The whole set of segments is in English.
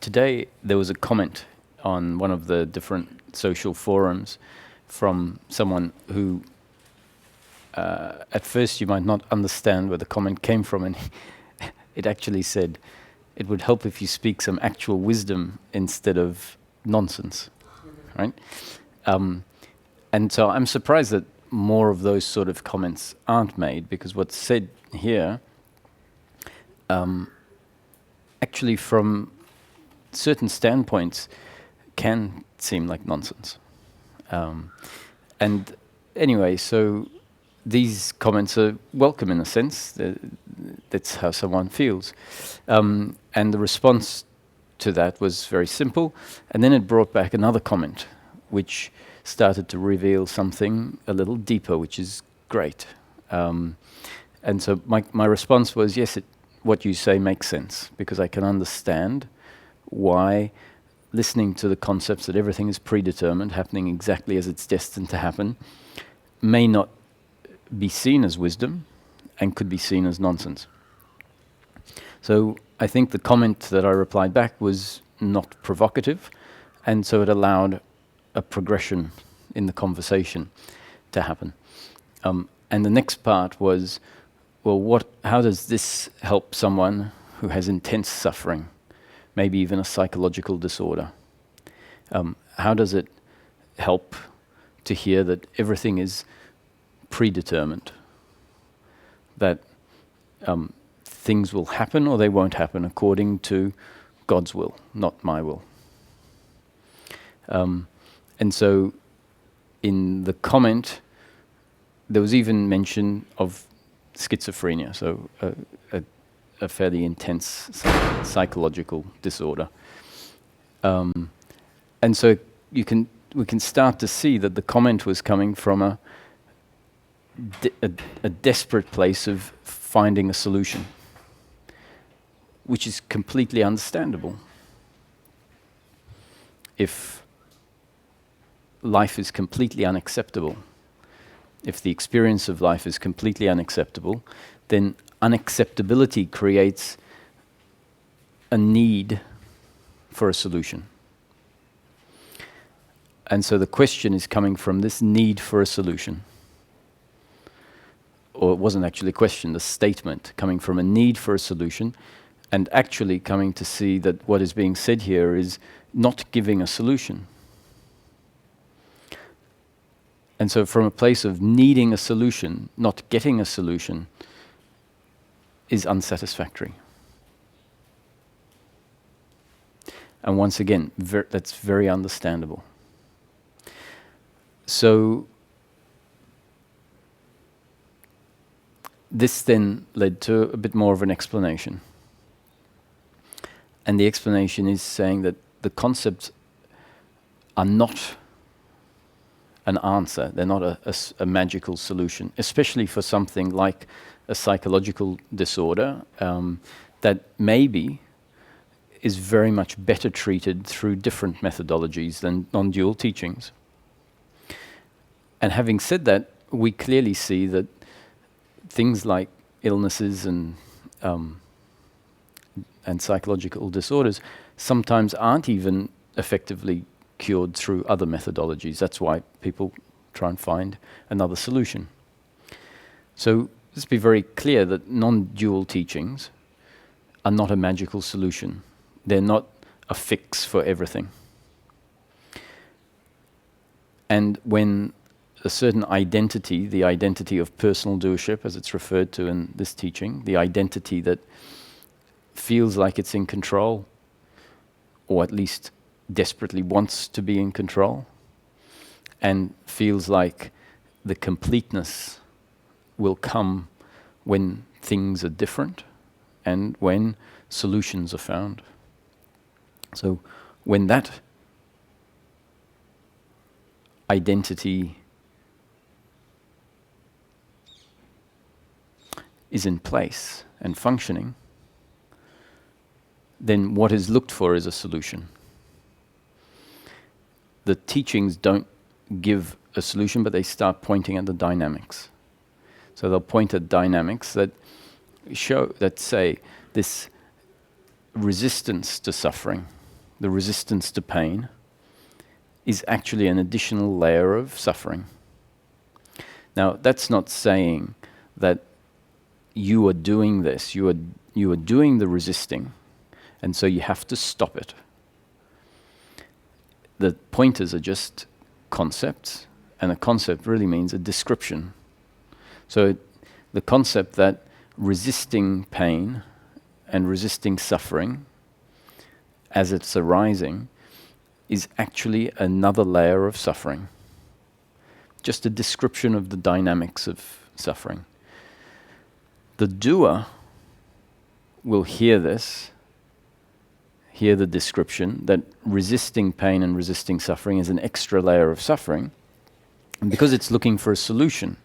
Today there was a comment on one of the different social forums from someone who at first you might not understand where the comment came from, and it actually said, it would help if you speak some actual wisdom instead of nonsense, right? And so I'm surprised that more of those sort of comments aren't made, because what's said here actually from certain standpoints can seem like nonsense. And anyway, so these comments are welcome in a sense. That's how someone feels. And the response to that was very simple. And then it brought back another comment, which started to reveal something a little deeper, which is great. And so my response was, yes, what you say makes sense, because I can understand why listening to the concepts that everything is predetermined, happening exactly as it's destined to happen, may not be seen as wisdom and could be seen as nonsense. So I think the comment that I replied back was not provocative, and so it allowed a progression in the conversation to happen. And the next part was, well, how does this help someone who has intense suffering, maybe even a psychological disorder? How does it help to hear that everything is predetermined, that things will happen or they won't happen according to God's will, not my will? And so in the comment, there was even mention of schizophrenia, so a fairly intense psychological disorder. And so we can start to see that the comment was coming from a desperate place of finding a solution, which is completely understandable. If life is completely unacceptable, if the experience of life is completely unacceptable, then unacceptability creates a need for a solution. And so the question is coming from this need for a solution. Or it wasn't actually a question, the statement coming from a need for a solution, and actually coming to see that what is being said here is not giving a solution. And so from a place of needing a solution, not getting a solution, is unsatisfactory. And once again, that's very understandable. So this then led to a bit more of an explanation. And the explanation is saying that the concepts are not an answer. They're not a magical solution, especially for something like a psychological disorder that maybe is very much better treated through different methodologies than non-dual teachings. And having said that, we clearly see that things like illnesses and psychological disorders sometimes aren't even effectively cured through other methodologies. That's why people try and find another solution. So let's be very clear that non-dual teachings are not a magical solution. They're not a fix for everything. And when a certain identity, the identity of personal doership, as it's referred to in this teaching, the identity that feels like it's in control, or at least desperately wants to be in control, and feels like the completeness will come when things are different and when solutions are found. So when that identity is in place and functioning, then what is looked for is a solution. The teachings don't give a solution, but they start pointing at the dynamics. So they'll point at dynamics that show, that say, this resistance to suffering, the resistance to pain, is actually an additional layer of suffering. Now, that's not saying that you are doing this, you are doing the resisting, and so you have to stop it. The pointers are just concepts, and a concept really means a description. So the concept that resisting pain and resisting suffering as it's arising is actually another layer of suffering. Just a description of the dynamics of suffering. The doer will hear this, hear the description that resisting pain and resisting suffering is an extra layer of suffering, and because it's looking for a solution,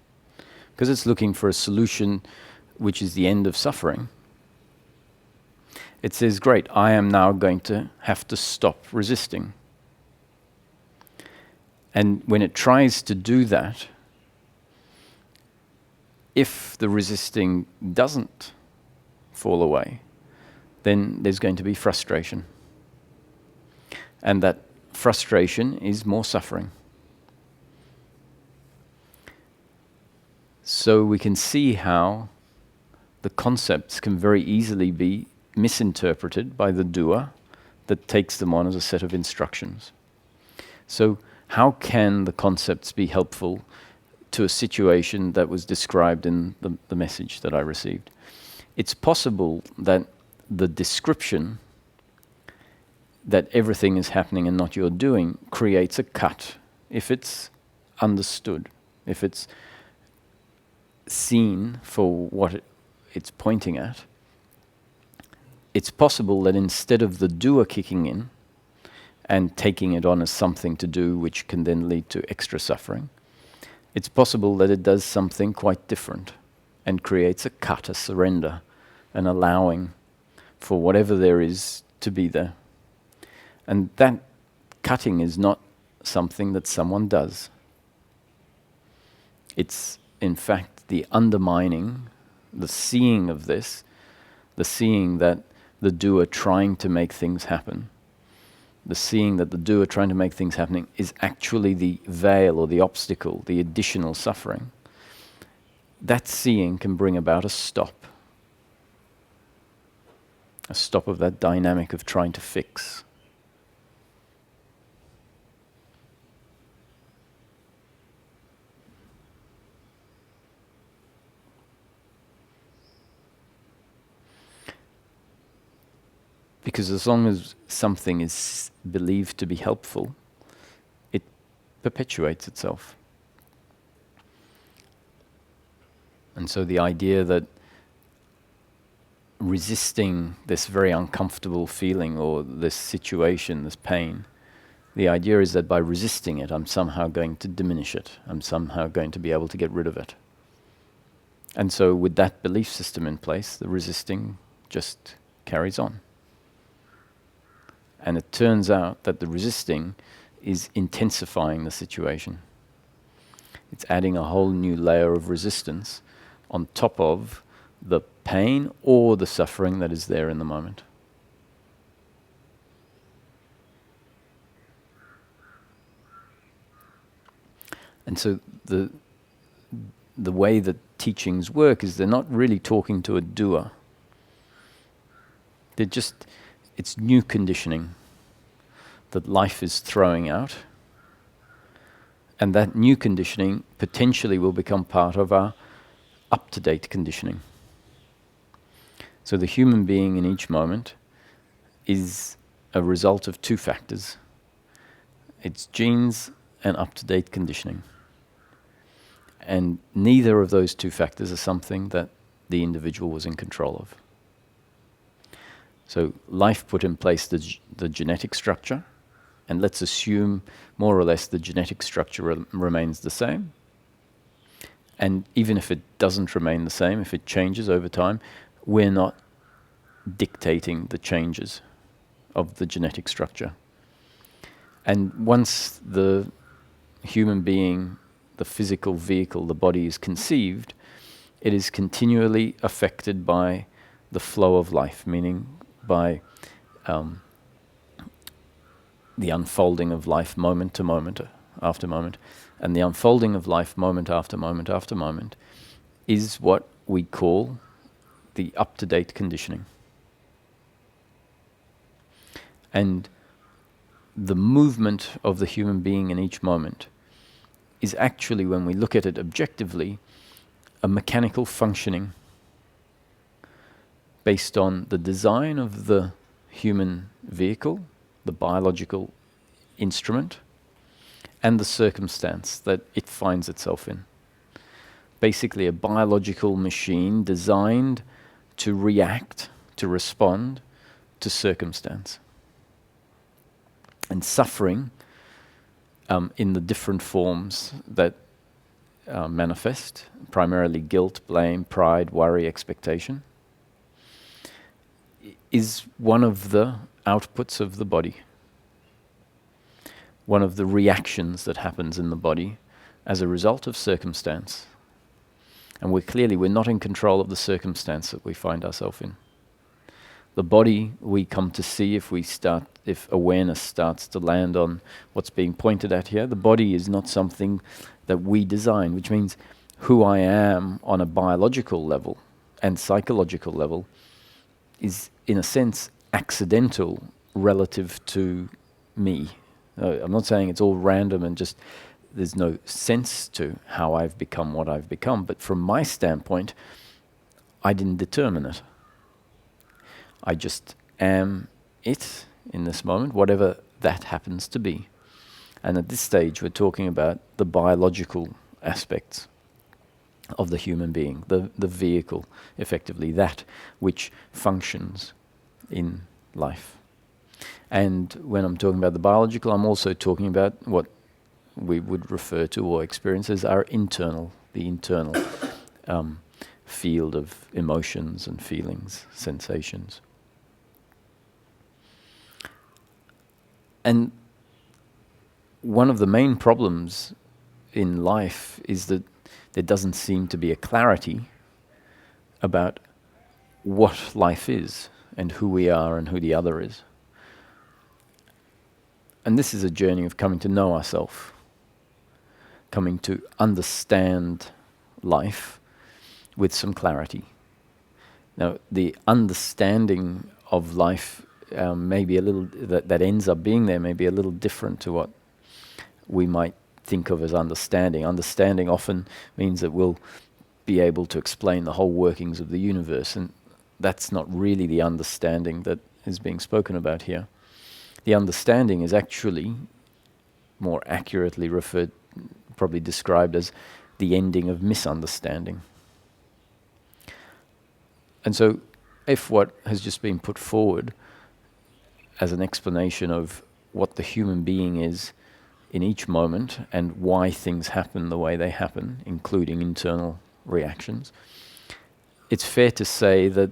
which is the end of suffering, it says, great, I am now going to have to stop resisting. And when it tries to do that, if the resisting doesn't fall away, then there's going to be frustration. And that frustration is more suffering. So we can see how the concepts can very easily be misinterpreted by the doer that takes them on as a set of instructions. So how can the concepts be helpful to a situation that was described in the message that I received? It's possible that the description that everything is happening and not your doing creates a cut if it's understood, if it's seen for what it's pointing at. It's possible that instead of the doer kicking in and taking it on as something to do which can then lead to extra suffering, it's possible that it does something quite different and creates a cut, a surrender, an allowing for whatever there is to be there. And that cutting is not something that someone does. It's, in fact, the undermining, the seeing of this, the seeing that the doer trying to make things happen, the seeing that the doer trying to make things happening is actually the veil or the obstacle, the additional suffering. That seeing can bring about a stop of that dynamic of trying to fix. Because as long as something is believed to be helpful, it perpetuates itself. And so the idea that resisting this very uncomfortable feeling or this situation, this pain, the idea is that by resisting it, I'm somehow going to diminish it. I'm somehow going to be able to get rid of it. And so with that belief system in place, the resisting just carries on. And it turns out that the resisting is intensifying the situation. It's adding a whole new layer of resistance on top of the pain or the suffering that is there in the moment. And so the way that teachings work is they're not really talking to a doer. It's new conditioning that life is throwing out, and that new conditioning potentially will become part of our up-to-date conditioning. So the human being in each moment is a result of two factors. It's genes and up-to-date conditioning. And neither of those two factors are something that the individual was in control of. So life put in place the genetic structure, and let's assume more or less the genetic structure remains the same. And even if it doesn't remain the same, if it changes over time, we're not dictating the changes of the genetic structure. And once the human being, the physical vehicle, the body is conceived, it is continually affected by the flow of life, meaning by the unfolding of life moment to moment after moment. And the unfolding of life moment after moment after moment is what we call the up-to-date conditioning. And the movement of the human being in each moment is actually, when we look at it objectively, a mechanical functioning based on the design of the human vehicle, the biological instrument, and the circumstance that it finds itself in. Basically a biological machine designed to react, to respond to circumstance. And suffering, in the different forms that manifest, primarily guilt, blame, pride, worry, expectation, is one of the outputs of the body. One of the reactions that happens in the body as a result of circumstance. And we're not in control of the circumstance that we find ourselves in. The body we come to see if awareness starts to land on what's being pointed at here, the body is not something that we design, which means who I am on a biological level and psychological level is, in a sense, accidental relative to me. I'm not saying it's all random and just there's no sense to how I've become what I've become, but from my standpoint, I didn't determine it. I just am it in this moment, whatever that happens to be. And at this stage, we're talking about the biological aspects of the human being, the vehicle, effectively, that which functions in life. And when I'm talking about the biological, I'm also talking about what we would refer to or experience as the internal field of emotions and feelings, sensations. And one of the main problems in life is that there doesn't seem to be a clarity about what life is and who we are and who the other is. And this is a journey of coming to know ourselves, coming to understand life with some clarity. Now, the understanding of life may be a little, that ends up being there, may be a little different to what we might think of as understanding. Understanding often means that we'll be able to explain the whole workings of the universe, and that's not really the understanding that is being spoken about here. The understanding is actually more accurately probably described as the ending of misunderstanding. And so, if what has just been put forward as an explanation of what the human being is in each moment and why things happen the way they happen, including internal reactions, it's fair to say that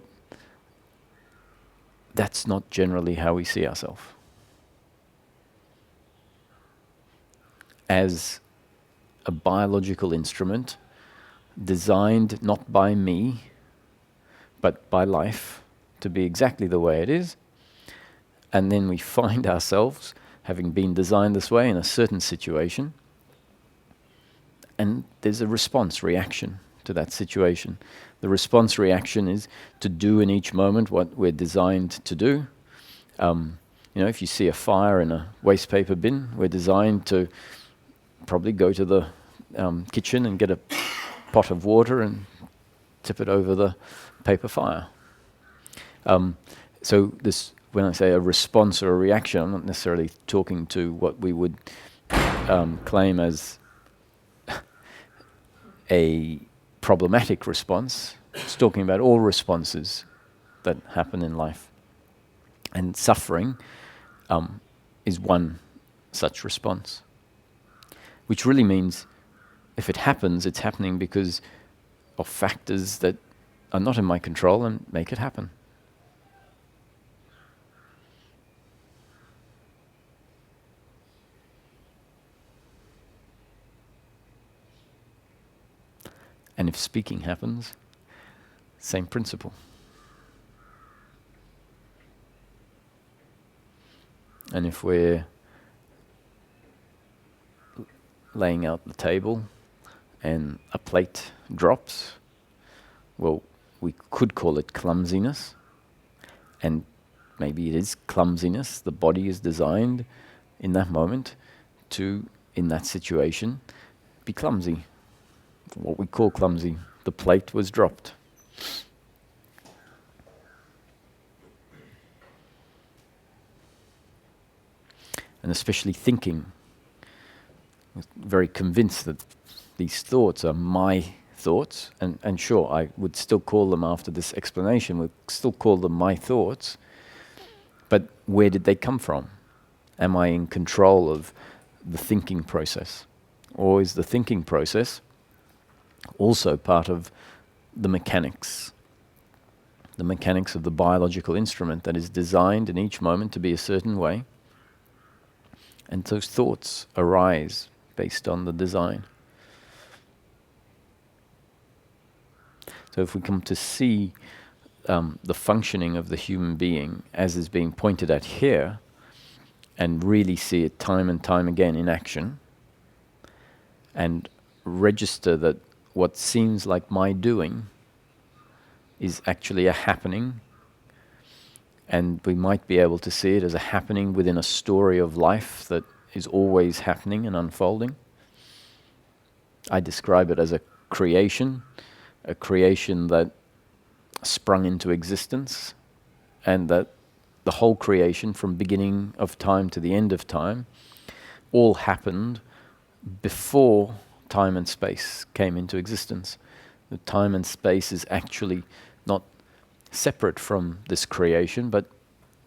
that's not generally how we see ourselves. As a biological instrument designed not by me, but by life to be exactly the way it is, and then we find ourselves having been designed this way in a certain situation, and there's a response reaction to that situation. The response reaction is to do in each moment what we're designed to do. If you see a fire in a wastepaper bin, we're designed to probably go to the kitchen and get a pot of water and tip it over the paper fire. So this, when I say a response or a reaction, I'm not necessarily talking to what we would claim as a problematic response. It's talking about all responses that happen in life. And suffering is one such response. Which really means if it happens, it's happening because of factors that are not in my control and make it happen. And if speaking happens, same principle. And if we're laying out the table and a plate drops, well, we could call it clumsiness, and maybe it is clumsiness. The body is designed in that moment to, in that situation, be clumsy. What we call clumsy. The plate was dropped. And especially thinking, very convinced that these thoughts are my thoughts, and sure, I would still call them, after this explanation, would still call them my thoughts, but where did they come from? Am I in control of the thinking process? Or is the thinking process also part of the mechanics of the biological instrument that is designed in each moment to be a certain way? And those thoughts arise based on the design. So if we come to see the functioning of the human being as is being pointed at here, and really see it time and time again in action, and register that what seems like my doing is actually a happening, and we might be able to see it as a happening within a story of life that is always happening and unfolding. I describe it as a creation that sprung into existence, and that the whole creation, from beginning of time to the end of time, all happened before time and space came into existence. The time and space is actually not separate from this creation, but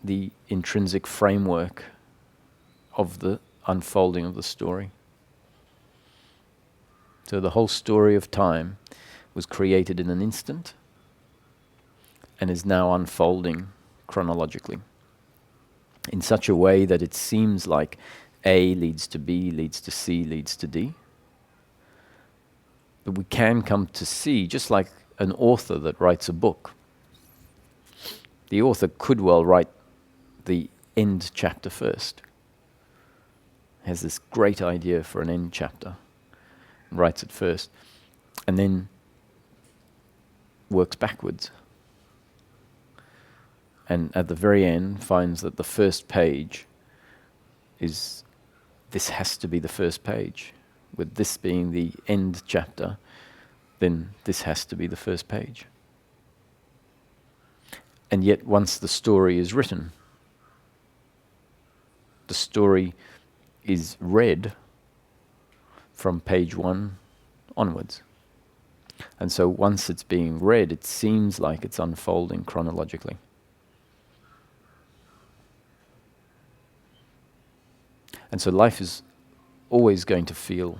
the intrinsic framework of the unfolding of the story. So the whole story of time was created in an instant and is now unfolding chronologically in such a way that it seems like A leads to B, leads to C, leads to D. But we can come to see, just like an author that writes a book, the author could well write the end chapter first. Has this great idea for an end chapter, writes it first, and then works backwards. And at the very end finds that the first page is, this has to be the first page. With this being the end chapter, then this has to be the first page. And yet once the story is written, the story is read from page 1 onwards. And so once it's being read, it seems like it's unfolding chronologically. And so life is always going to feel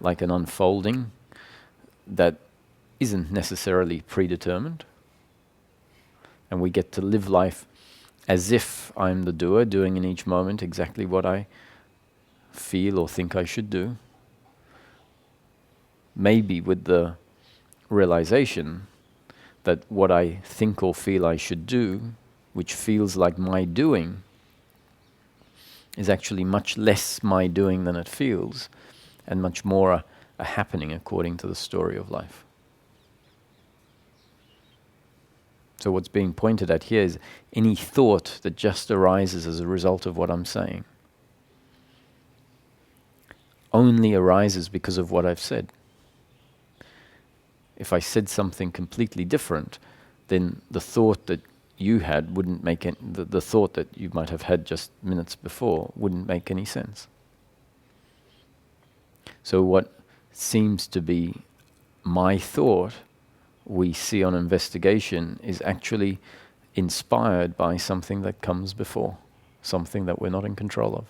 like an unfolding that isn't necessarily predetermined. And we get to live life as if I'm the doer, doing in each moment exactly what I feel or think I should do. Maybe with the realization that what I think or feel I should do, which feels like my doing, is actually much less my doing than it feels, and much more a happening according to the story of life. So what's being pointed at here is any thought that just arises as a result of what I'm saying only arises because of what I've said. If I said something completely different, then the thought that you had wouldn't make any, the thought that you might have had just minutes before wouldn't make any sense. So what seems to be my thought, we see on investigation, is actually inspired by something that comes before, something that we're not in control of.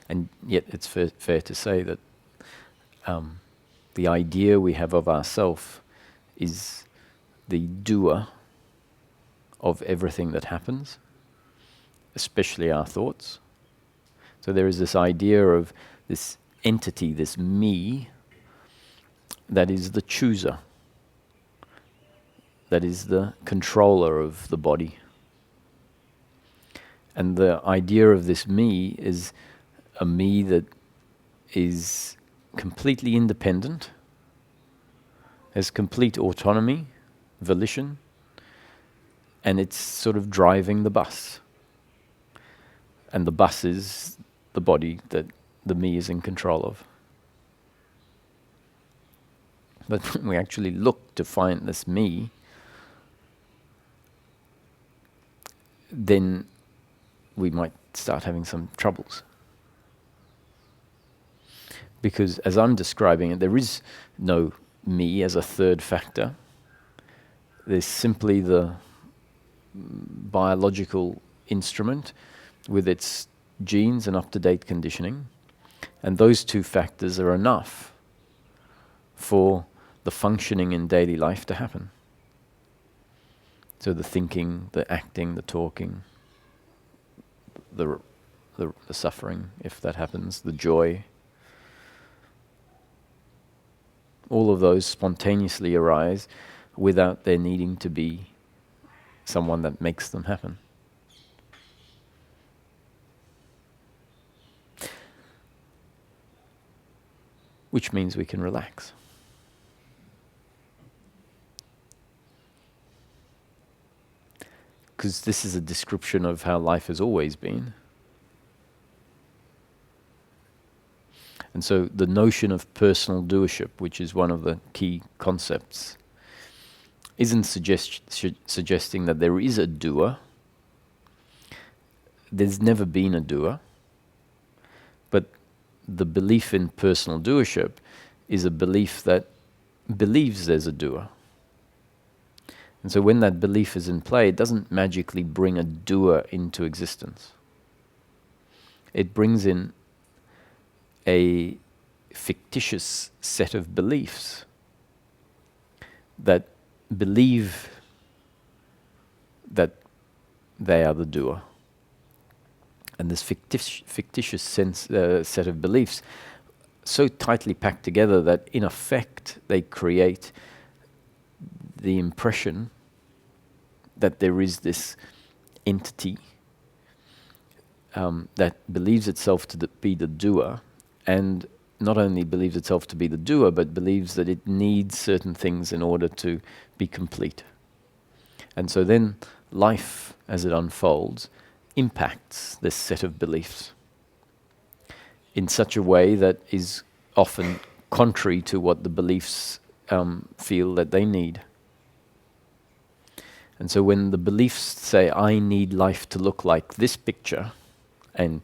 And yet it's fair to say that the idea we have of ourself is the doer of everything that happens, especially our thoughts. So there is this idea of this entity, this me, that is the chooser, that is the controller of the body. And the idea of this me is a me that is completely independent, has complete autonomy, volition, and it's sort of driving the bus. And the bus is the body that the me is in control of. But when we actually look to find this me, then we might start having some troubles. Because as I'm describing it, there is no me as a third factor. There's simply the biological instrument with its genes and up-to-date conditioning. And those two factors are enough for the functioning in daily life to happen. So the thinking, the acting, the talking, the suffering, if that happens, the joy. All of those spontaneously arise without there needing to be someone that makes them happen. Which means we can relax. Because this is a description of how life has always been. And so the notion of personal doership, which is one of the key concepts, isn't suggesting that there is a doer. There's never been a doer. But the belief in personal doership is a belief that believes there's a doer. And so when that belief is in play, it doesn't magically bring a doer into existence. It brings in a fictitious set of beliefs that believe that they are the doer. And this fictitious set of beliefs so tightly packed together that in effect they create the impression that there is this entity that believes itself to be the doer, and not only believes itself to be the doer, but believes that it needs certain things in order to be complete. And so then life, as it unfolds, impacts this set of beliefs in such a way that is often contrary to what the beliefs feel that they need. And so when the beliefs say, I need life to look like this picture, and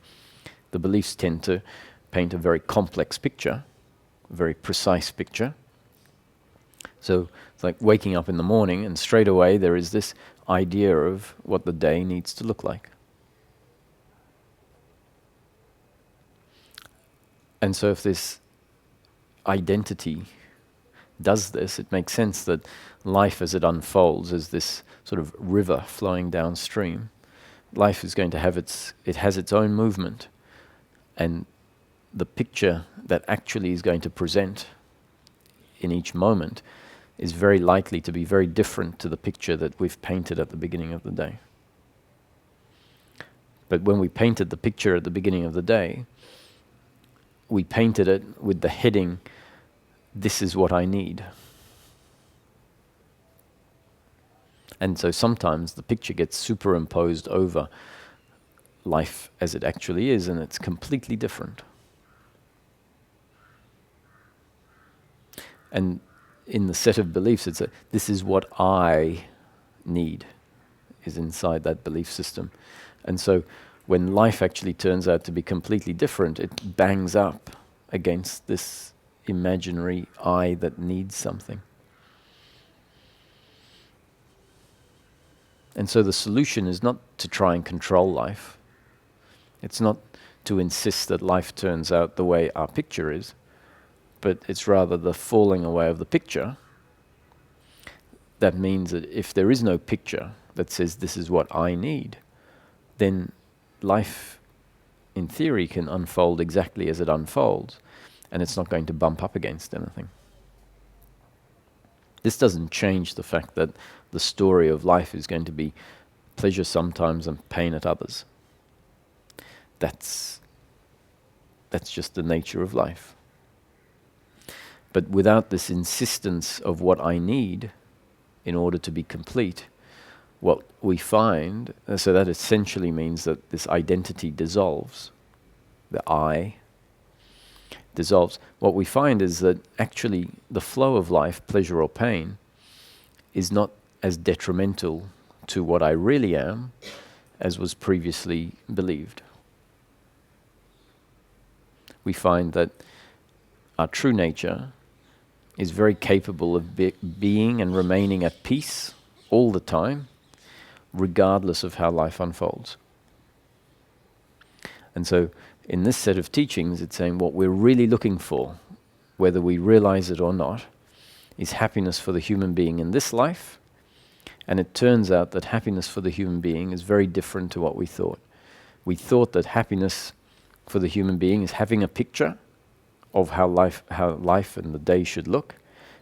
the beliefs tend to paint a very complex picture, a very precise picture. So it's like waking up in the morning and straight away there is this idea of what the day needs to look like. And so if this identity does this, it makes sense that life as it unfolds is this sort of river flowing downstream. Life is going to have it has its own movement, and the picture that actually is going to present in each moment is very likely to be very different to the picture that we've painted at the beginning of the day. But when we painted the picture at the beginning of the day, we painted it with the heading, "This is what I need." And so sometimes the picture gets superimposed over life as it actually is, and it's completely different. And in the set of beliefs, it's this is what I need, is inside that belief system. And so when life actually turns out to be completely different, it bangs up against this imaginary I that needs something. And so the solution is not to try and control life. It's not to insist that life turns out the way our picture is, but it's rather the falling away of the picture. That means that if there is no picture that says this is what I need, then life, in theory, can unfold exactly as it unfolds, and it's not going to bump up against anything. This doesn't change the fact that the story of life is going to be pleasure sometimes and pain at others. That's just the nature of life. But without this insistence of what I need in order to be complete, what we find, so that essentially means that this identity dissolves, the I dissolves. What we find is that actually the flow of life, pleasure or pain, is not as detrimental to what I really am as was previously believed. We find that our true nature is very capable of being and remaining at peace all the time, regardless of how life unfolds. And so in this set of teachings, it's saying what we're really looking for, whether we realize it or not, is happiness for the human being in this life. And it turns out that happiness for the human being is very different to what we thought. We thought that happiness for the human being is having a picture of how life and the day should look,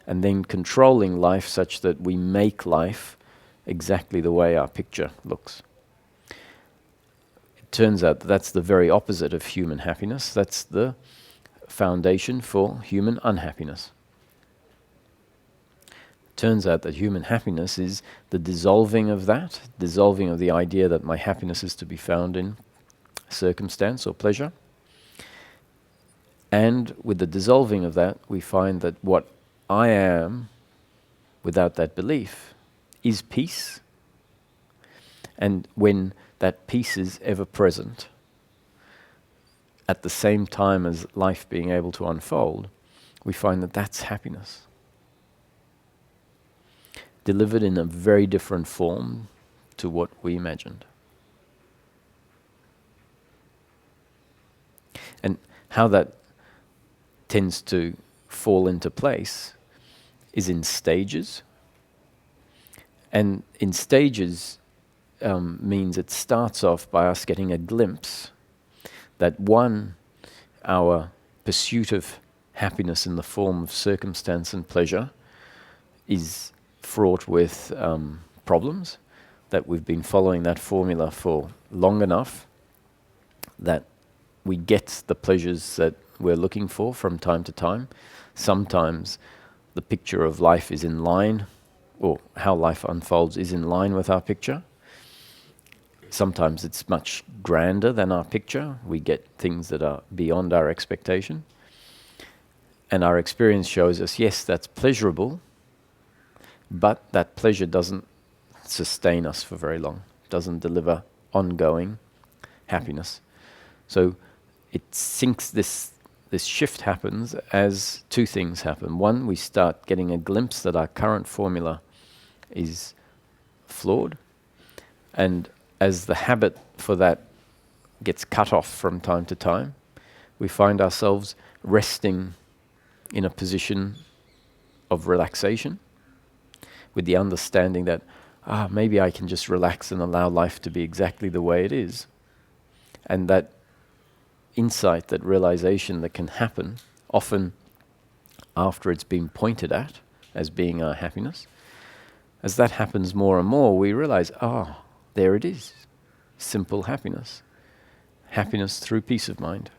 and then controlling life such that we make life exactly the way our picture looks. It turns out that that's the very opposite of human happiness. That's the foundation for human unhappiness. Turns out that human happiness is the dissolving of that, dissolving of the idea that my happiness is to be found in circumstance or pleasure. And with the dissolving of that, we find that what I am without that belief is peace. And when that peace is ever present, at the same time as life being able to unfold, we find that that's happiness. Delivered in a very different form to what we imagined. And how that tends to fall into place is in stages. And in stages means it starts off by us getting a glimpse that one, our pursuit of happiness in the form of circumstance and pleasure is fraught with problems, that we've been following that formula for long enough that we get the pleasures that we're looking for from time to time. Sometimes the picture of life is in line, or how life unfolds is in line with our picture. Sometimes it's much grander than our picture. We get things that are beyond our expectation. And our experience shows us, yes, that's pleasurable, but that pleasure doesn't sustain us for very long, doesn't deliver ongoing happiness. So it sinks, this shift happens as two things happen. One, we start getting a glimpse that our current formula is flawed. And as the habit for that gets cut off from time to time, we find ourselves resting in a position of relaxation with the understanding that, maybe I can just relax and allow life to be exactly the way it is. And that insight, that realization that can happen, often after it's been pointed at as being our happiness, as that happens more and more, we realize, there it is. Simple happiness. Happiness through peace of mind.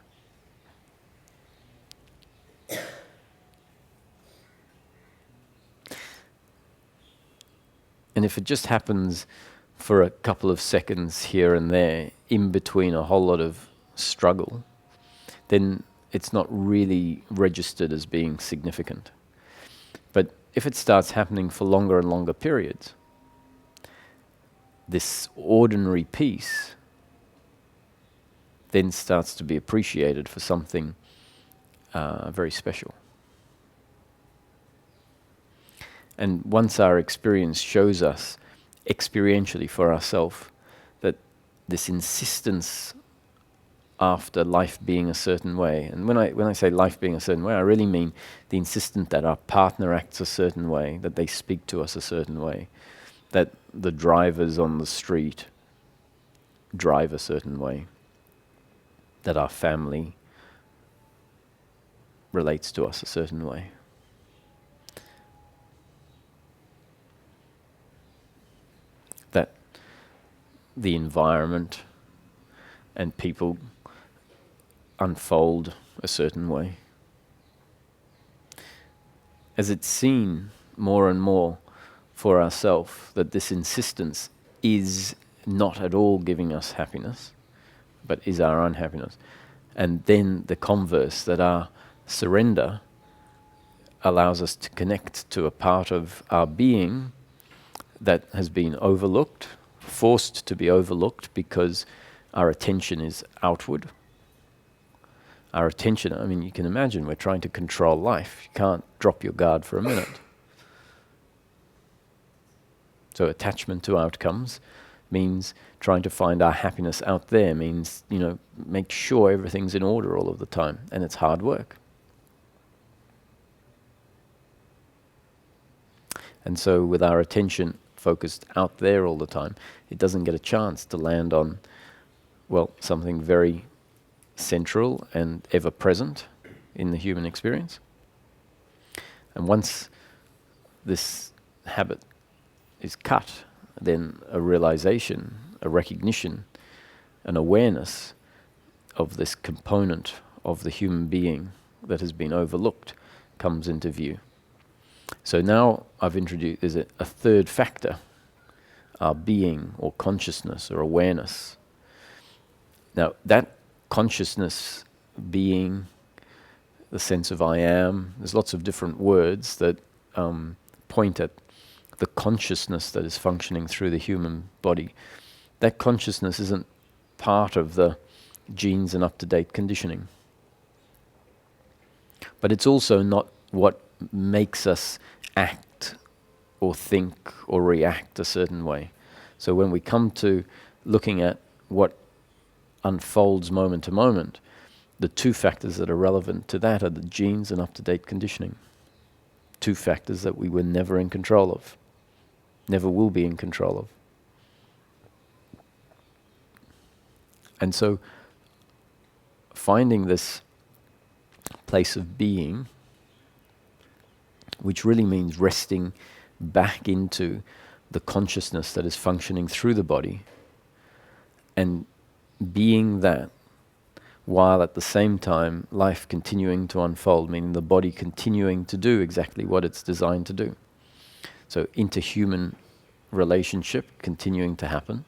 And if it just happens for a couple of seconds here and there, in between a whole lot of struggle, then it's not really registered as being significant. But if it starts happening for longer and longer periods, this ordinary peace then starts to be appreciated for something very special. And once our experience shows us experientially for ourselves that this insistence after life being a certain way, and when I say life being a certain way, I really mean the insistence that our partner acts a certain way, that they speak to us a certain way, that the drivers on the street drive a certain way, that our family relates to us a certain way. the environment and people unfold a certain way. As it's seen more and more for ourselves that this insistence is not at all giving us happiness, but is our unhappiness. And then the converse, that our surrender allows us to connect to a part of our being that has been overlooked, forced to be overlooked because our attention is outward. Our attention, I mean, you can imagine we're trying to control life. You can't drop your guard for a minute. So attachment to outcomes means trying to find our happiness out there, means, make sure everything's in order all of the time. And it's hard work. And so with our attention focused out there all the time, it doesn't get a chance to land on, something very central and ever-present in the human experience. And once this habit is cut, then a realization, a recognition, an awareness of this component of the human being that has been overlooked comes into view. So now I've introduced, there's a third factor, our being or consciousness or awareness. Now that consciousness, being, the sense of I am, there's lots of different words that point at the consciousness that is functioning through the human body. That consciousness isn't part of the genes and up-to-date conditioning. But it's also not what makes us act or think or react a certain way. So when we come to looking at what unfolds moment to moment, the two factors that are relevant to that are the genes and up-to-date conditioning. Two factors that we were never in control of, never will be in control of. And so finding this place of being, which really means resting back into the consciousness that is functioning through the body, and being that while at the same time life continuing to unfold, meaning the body continuing to do exactly what it's designed to do. So interhuman relationship continuing to happen,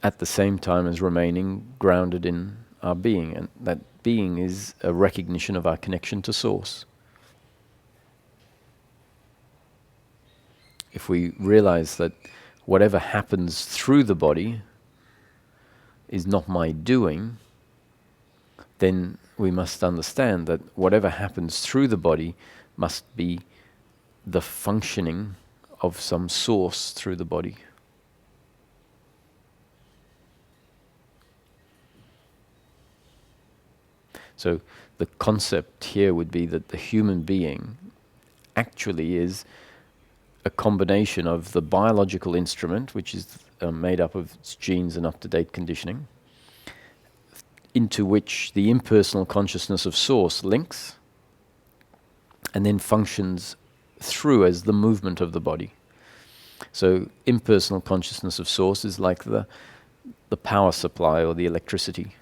at the same time as remaining grounded in our being. And that being is a recognition of our connection to Source. If we realize that whatever happens through the body is not my doing, then we must understand that whatever happens through the body must be the functioning of some source through the body. So the concept here would be that the human being actually is a combination of the biological instrument, which is made up of its genes and up-to-date conditioning, into which the impersonal consciousness of Source links and then functions through as the movement of the body. So impersonal consciousness of Source is like the power supply or the electricity.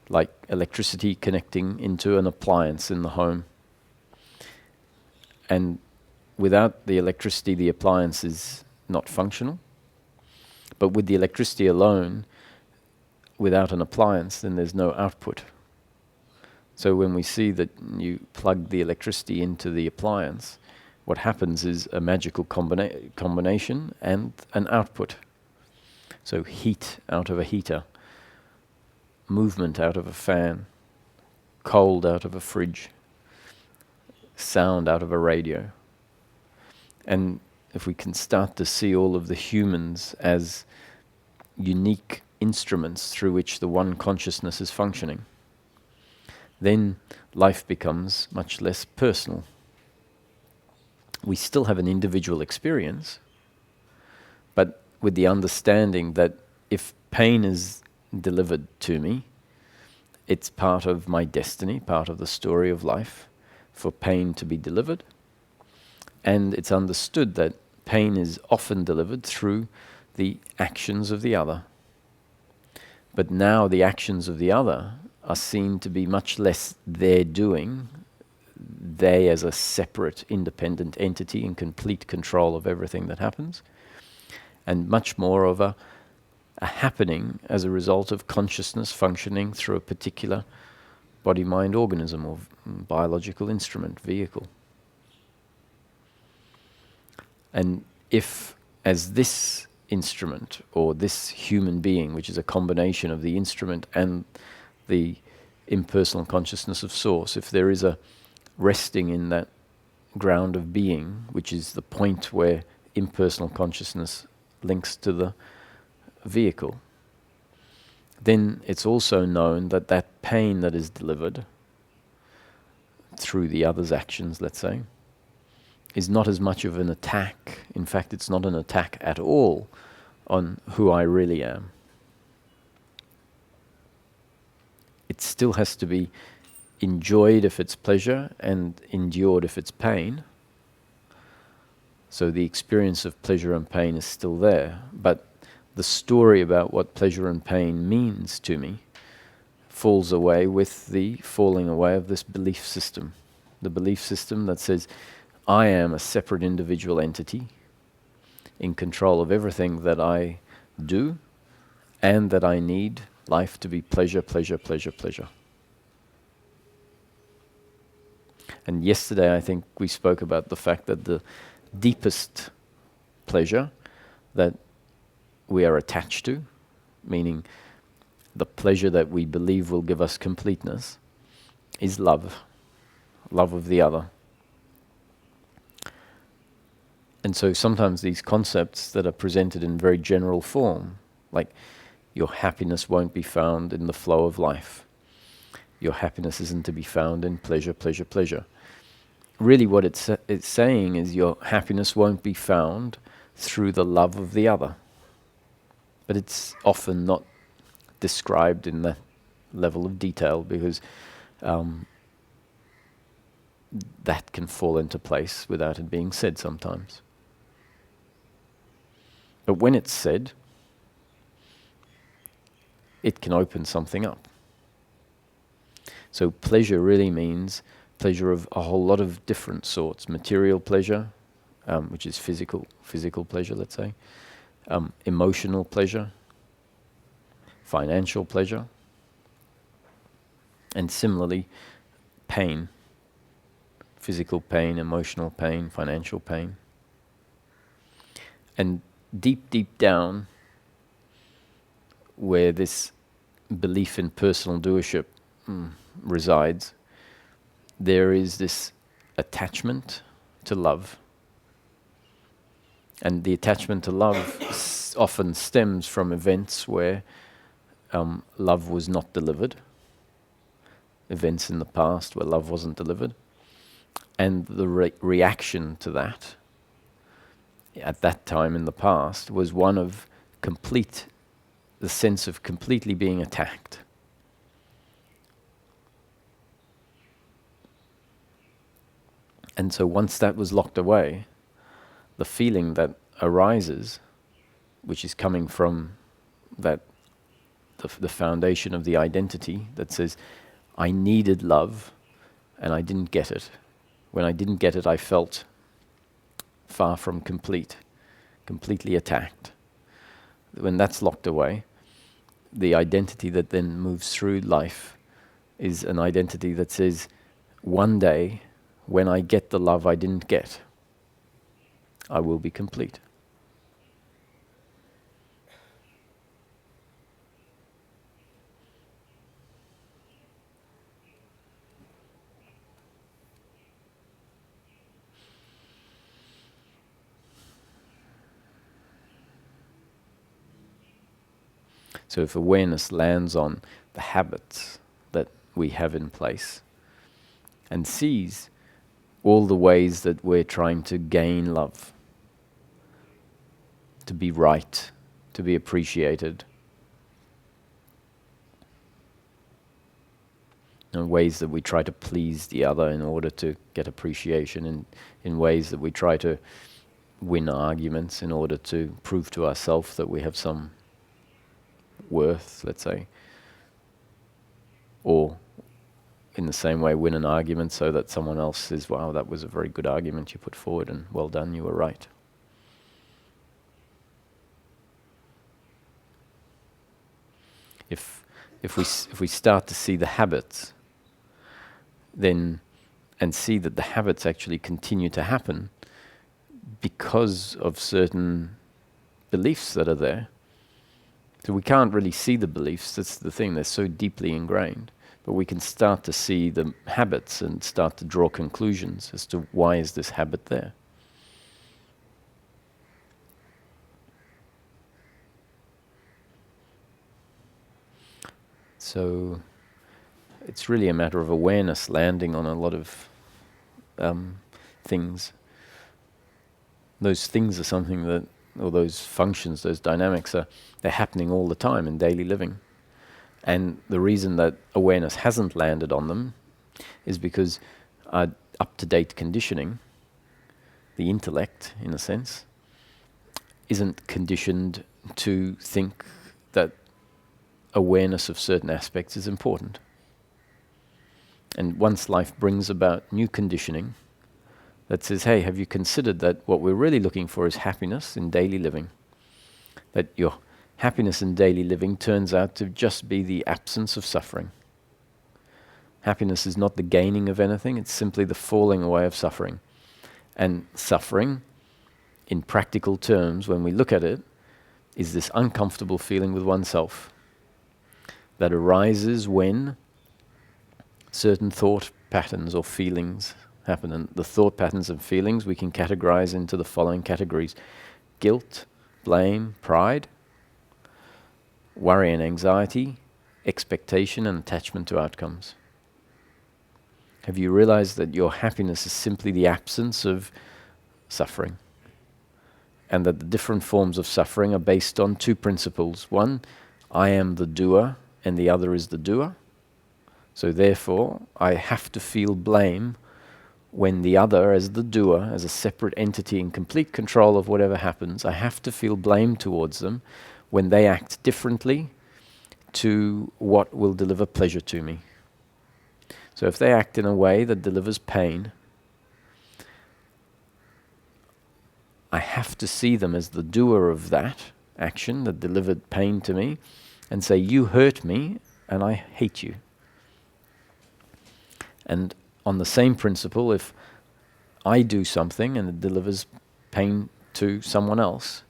Like electricity connecting into an appliance in the home. And without the electricity, the appliance is not functional. But with the electricity alone, without an appliance, then there's no output. So when we see that you plug the electricity into the appliance, what happens is a magical combination and an output. So heat out of a heater, movement out of a fan, cold out of a fridge, sound out of a radio. And if we can start to see all of the humans as unique instruments through which the one consciousness is functioning, then life becomes much less personal. We still have an individual experience, but with the understanding that if pain is delivered to me, it's part of my destiny, part of the story of life, for pain to be delivered. And it's understood that pain is often delivered through the actions of the other. But now the actions of the other are seen to be much less their doing, they as a separate, independent entity in complete control of everything that happens, and much more of a happening as a result of consciousness functioning through a particular body-mind organism or biological instrument, vehicle. And if, as this instrument or this human being, which is a combination of the instrument and the impersonal consciousness of Source, if there is a resting in that ground of being, which is the point where impersonal consciousness links to the vehicle, then it's also known that that pain that is delivered through the other's actions, let's say, is not as much of an attack. In fact, it's not an attack at all on who I really am. It still has to be enjoyed if it's pleasure and endured if it's pain. So the experience of pleasure and pain is still there, but the story about what pleasure and pain means to me falls away with the falling away of this belief system. The belief system that says, I am a separate individual entity in control of everything that I do, and that I need life to be pleasure, pleasure, pleasure, pleasure. And yesterday I think we spoke about the fact that the deepest pleasure that we are attached to, meaning the pleasure that we believe will give us completeness, is love. Love of the other. And so sometimes these concepts that are presented in very general form, like your happiness won't be found in the flow of life. Your happiness isn't to be found in pleasure, pleasure, pleasure. Really what it's saying is your happiness won't be found through the love of the other. But it's often not described in that level of detail because that can fall into place without it being said sometimes. But when it's said, it can open something up. So pleasure really means pleasure of a whole lot of different sorts. Material pleasure, which is physical pleasure, let's say. Emotional pleasure, financial pleasure, and similarly, pain. Physical pain, emotional pain, financial pain. And deep, deep down, where this belief in personal doership resides, there is this attachment to love. And the attachment to love often stems from events where love was not delivered, events in the past where love wasn't delivered, and the reaction to that at that time in the past was one of the sense of completely being attacked. And so once that was locked away, the feeling that arises, which is coming from that the foundation of the identity that says, I needed love and I didn't get it. When I didn't get it, I felt far from completely attacked. When that's locked away, the identity that then moves through life is an identity that says, one day, when I get the love I didn't get, I will be complete. So if awareness lands on the habits that we have in place and sees all the ways that we're trying to gain love, to be right, to be appreciated, ways that we try to please the other in order to get appreciation, in ways that we try to win arguments in order to prove to ourselves that we have some worth, let's say, or in the same way win an argument so that someone else says, wow, that was a very good argument you put forward and well done, you were right. If we start to see the habits, then, and see that the habits actually continue to happen because of certain beliefs that are there. So we can't really see the beliefs, that's the thing, they're so deeply ingrained. But we can start to see the habits and start to draw conclusions as to why is this habit there. So it's really a matter of awareness landing on a lot of things. Those things are something that, or those functions, those dynamics they're happening all the time in daily living. And the reason that awareness hasn't landed on them is because up-to-date conditioning, the intellect, in a sense, isn't conditioned to think that awareness of certain aspects is important. And once life brings about new conditioning that says, hey, have you considered that what we're really looking for is happiness in daily living? That your happiness in daily living turns out to just be the absence of suffering. Happiness is not the gaining of anything, it's simply the falling away of suffering. And suffering, in practical terms, when we look at it, is this uncomfortable feeling with oneself that arises when certain thought patterns or feelings happen. And the thought patterns and feelings we can categorize into the following categories: guilt, blame, pride, worry and anxiety, expectation and attachment to outcomes. Have you realized that your happiness is simply the absence of suffering? And that the different forms of suffering are based on two principles. One, I am the doer, and the other is the doer. So therefore, I have to feel blame when the other, as the doer, as a separate entity in complete control of whatever happens, I have to feel blame towards them when they act differently to what will deliver pleasure to me. So if they act in a way that delivers pain, I have to see them as the doer of that action that delivered pain to me and say, you hurt me and I hate you. And on the same principle, if I do something and it delivers pain to someone else,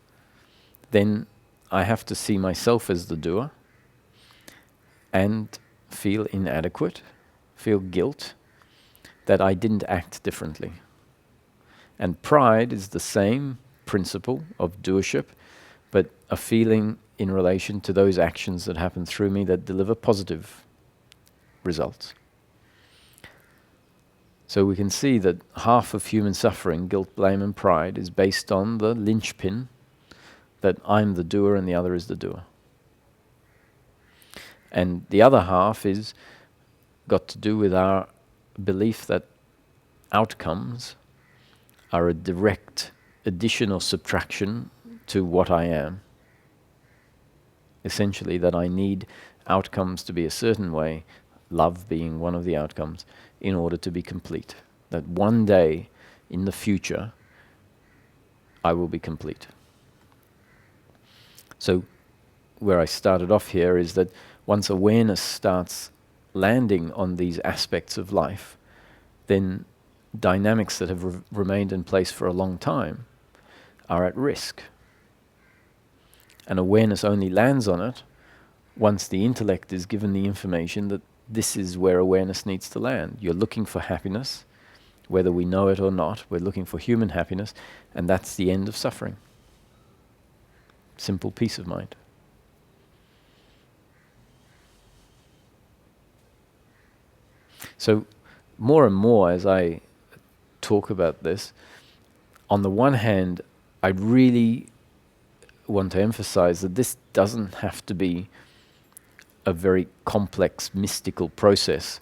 then I have to see myself as the doer and feel inadequate, feel guilt that I didn't act differently. And pride is the same principle of doership, but a feeling in relation to those actions that happen through me that deliver positive results. So we can see that half of human suffering, guilt, blame and pride, is based on the linchpin that I'm the doer and the other is the doer. And the other half is got to do with our belief that outcomes are a direct addition or subtraction to what I am. Essentially, that I need outcomes to be a certain way, love being one of the outcomes, in order to be complete. That one day in the future, I will be complete. So, where I started off here is that once awareness starts landing on these aspects of life, then dynamics that have remained in place for a long time are at risk. And awareness only lands on it once the intellect is given the information that this is where awareness needs to land. You're looking for happiness, whether we know it or not. We're looking for human happiness, and that's the end of suffering. Simple peace of mind. So more and more as I talk about this, on the one hand, I really want to emphasize that this doesn't have to be a very complex mystical process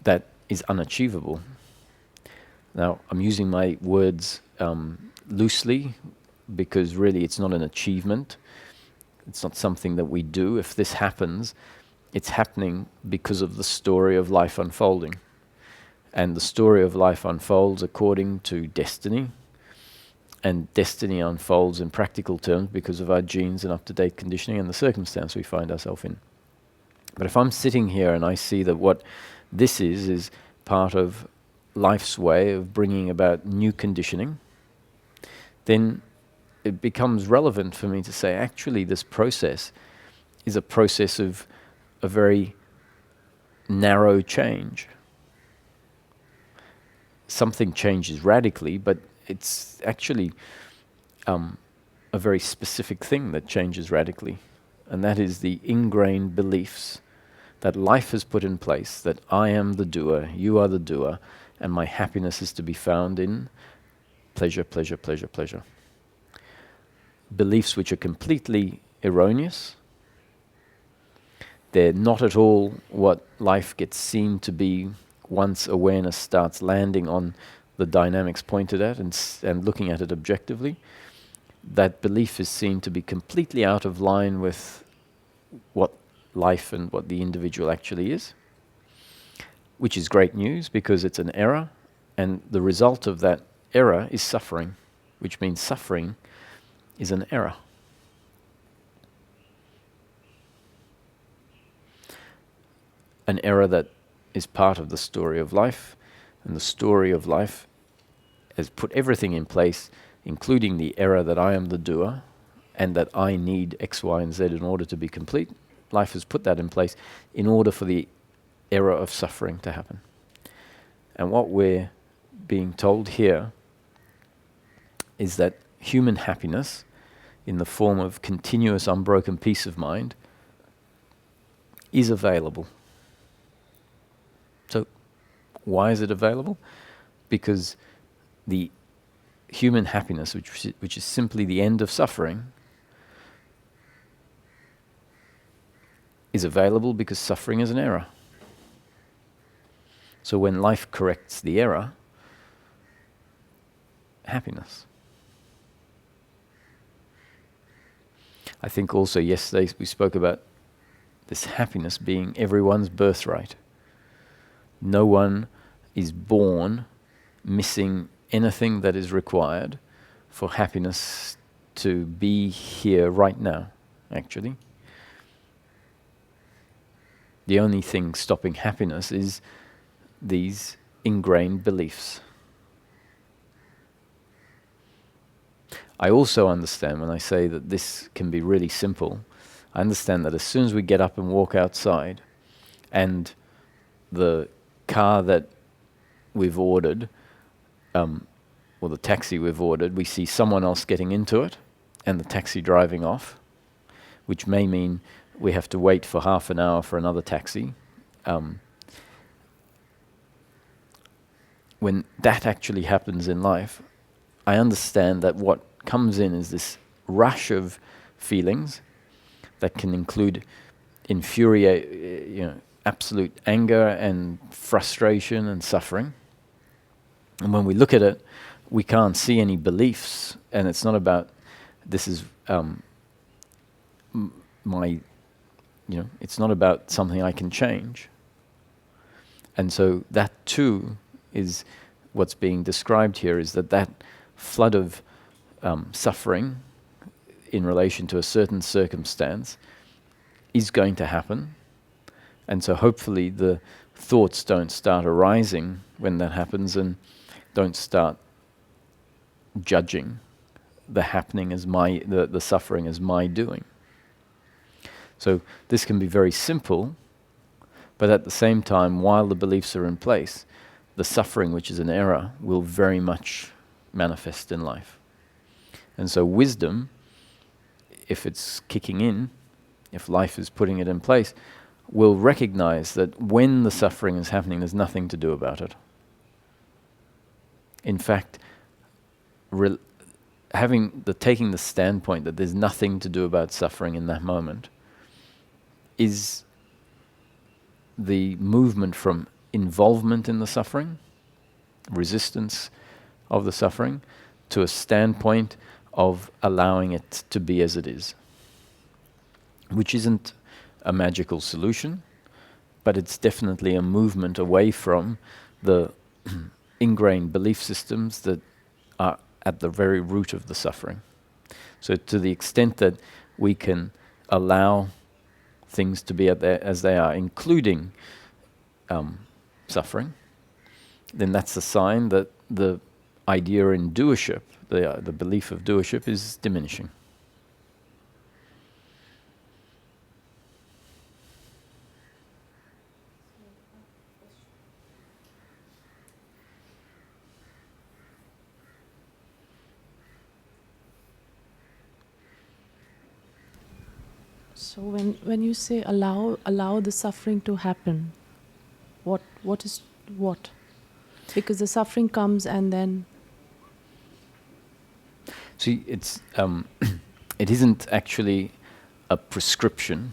that is unachievable. Now, I'm using my words loosely, because really it's not an achievement. It's not something that we do. If this happens, it's happening because of the story of life unfolding. And the story of life unfolds according to destiny. And destiny unfolds in practical terms because of our genes and up-to-date conditioning and the circumstance we find ourselves in. But if I'm sitting here and I see that what this is part of life's way of bringing about new conditioning, then it becomes relevant for me to say, actually, this process is a process of a very narrow change. Something changes radically, but it's actually a very specific thing that changes radically. And that is the ingrained beliefs that life has put in place, that I am the doer, you are the doer, and my happiness is to be found in pleasure, pleasure, pleasure, pleasure. Beliefs which are completely erroneous. They're not at all what life gets seen to be once awareness starts landing on the dynamics pointed at and looking at it objectively. That belief is seen to be completely out of line with what life and what the individual actually is, which is great news because it's an error, and the result of that error is suffering, which means suffering is an error. An error that is part of the story of life, and the story of life has put everything in place, including the error that I am the doer and that I need X, Y, and Z in order to be complete. Life has put that in place in order for the error of suffering to happen. And what we're being told here is that human happiness, in the form of continuous unbroken peace of mind, is available. So why is it available? Because the human happiness, which is simply the end of suffering, is available because suffering is an error. So when life corrects the error, happiness. I think also yesterday we spoke about this happiness being everyone's birthright. No one is born missing anything that is required for happiness to be here right now, actually. The only thing stopping happiness is these ingrained beliefs. I also understand when I say that this can be really simple, I understand that as soon as we get up and walk outside and the car that we've ordered, or the taxi we've ordered, we see someone else getting into it and the taxi driving off, which may mean we have to wait for half an hour for another taxi. When that actually happens in life, I understand that what comes in is this rush of feelings that can include absolute anger and frustration and suffering. And when we look at it, we can't see any beliefs, and it's not about this is it's not about something I can change. And so that too is what's being described here, is that flood of suffering in relation to a certain circumstance is going to happen. And so hopefully the thoughts don't start arising when that happens and don't start judging the happening as the suffering as my doing. So this can be very simple, but at the same time, while the beliefs are in place, the suffering, which is an error, will very much manifest in life. And so wisdom, if it's kicking in, if life is putting it in place, will recognize that when the suffering is happening, there's nothing to do about it. In fact, taking the standpoint that there's nothing to do about suffering in that moment is the movement from involvement in the suffering, resistance of the suffering, to a standpoint of allowing it to be as it is, which isn't a magical solution, but it's definitely a movement away from the ingrained belief systems that are at the very root of the suffering. So to the extent that we can allow things to be as they are, including suffering, then that's a sign that the idea in doership, the belief of doership, is diminishing. So when you say allow the suffering to happen, what is what? Because the suffering comes and then... See, it's it isn't actually a prescription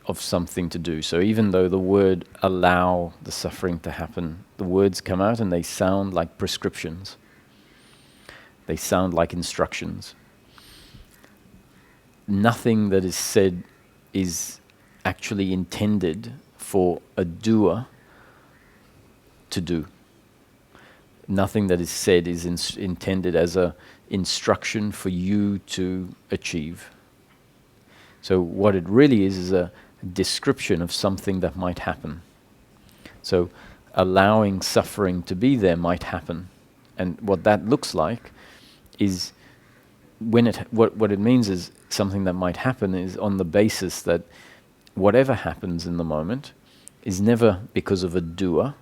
of something to do. So even though the word allow the suffering to happen, the words come out and they sound like prescriptions. They sound like instructions. Nothing that is said is actually intended for a doer to do. Nothing that is said is intended as an instruction for you to achieve. So what it really is a description of something that might happen. So allowing suffering to be there might happen. And what that looks like is what it means is something that might happen is on the basis that whatever happens in the moment is never because of a doer,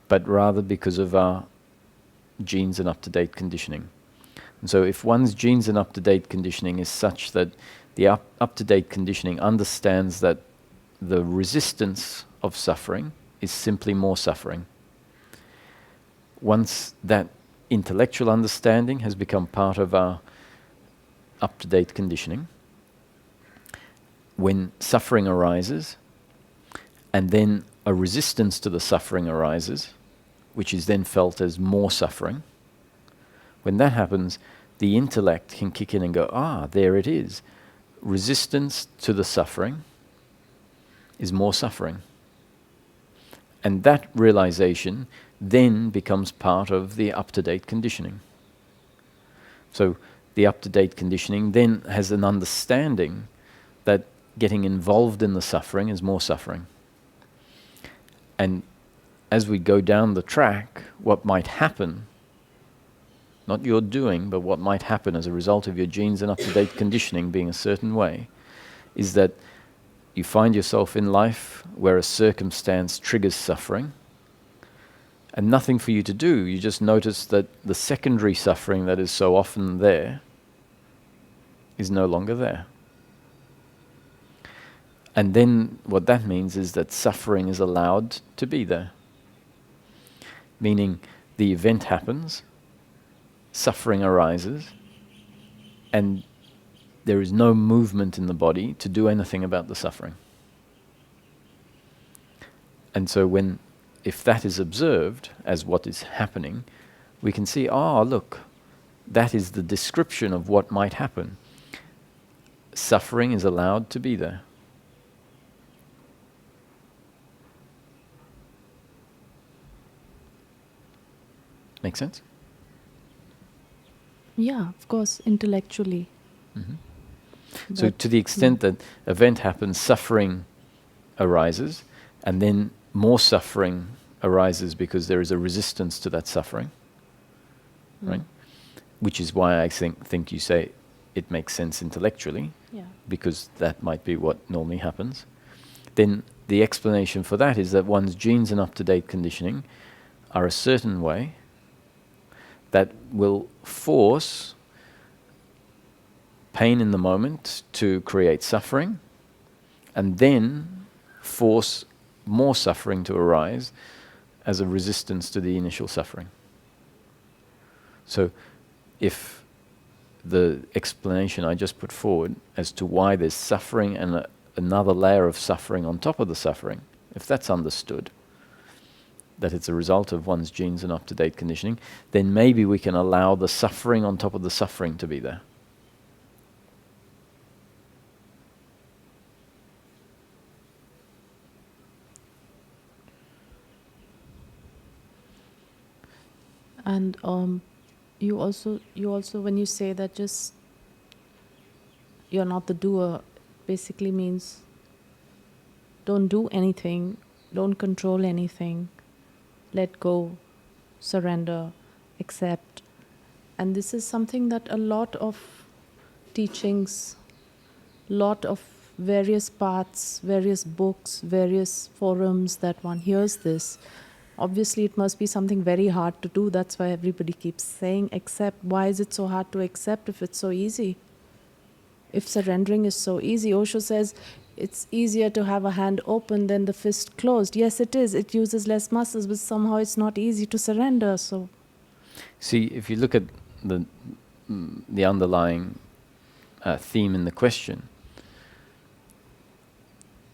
but rather because of our genes and up-to-date conditioning. And so if one's genes and up-to-date conditioning is such that the up-to-date conditioning understands that the resistance of suffering is simply more suffering. Once that intellectual understanding has become part of our up-to-date conditioning, when suffering arises, and then a resistance to the suffering arises, which is then felt as more suffering, when that happens, the intellect can kick in and go, there it is. Resistance to the suffering is more suffering. And that realization then becomes part of the up-to-date conditioning. So the up-to-date conditioning then has an understanding that getting involved in the suffering is more suffering. And as we go down the track, what might happen, not your doing, but what might happen as a result of your genes and up-to-date conditioning being a certain way, is that you find yourself in life where a circumstance triggers suffering, and nothing for you to do. You just notice that the secondary suffering that is so often there is no longer there. And then what that means is that suffering is allowed to be there. Meaning the event happens, suffering arises, and there is no movement in the body to do anything about the suffering. And so if that is observed as what is happening, we can see, look, that is the description of what might happen. Suffering is allowed to be there. Make sense? Yeah, of course, intellectually. Mm-hmm. So to the extent that event happens, suffering arises, and then more suffering arises because there is a resistance to that suffering, right? Which is why I think you say it makes sense intellectually, because that might be what normally happens. Then the explanation for that is that one's genes and up-to-date conditioning are a certain way that will force pain in the moment to create suffering, and then force more suffering to arise as a resistance to the initial suffering. So if the explanation I just put forward as to why there's suffering and another layer of suffering on top of the suffering, if that's understood, that it's a result of one's genes and up-to-date conditioning, then maybe we can allow the suffering on top of the suffering to be there. And you also when you say that just you're not the doer, basically means don't do anything, don't control anything, let go, surrender, accept. And this is something that a lot of teachings, lot of various paths, various books, various forums that one hears this. Obviously, it must be something very hard to do. That's why everybody keeps saying accept. Why is it so hard to accept if it's so easy? If surrendering is so easy, Osho says it's easier to have a hand open than the fist closed. Yes, it is. It uses less muscles, but somehow it's not easy to surrender. So, see, if you look at the underlying theme in the question,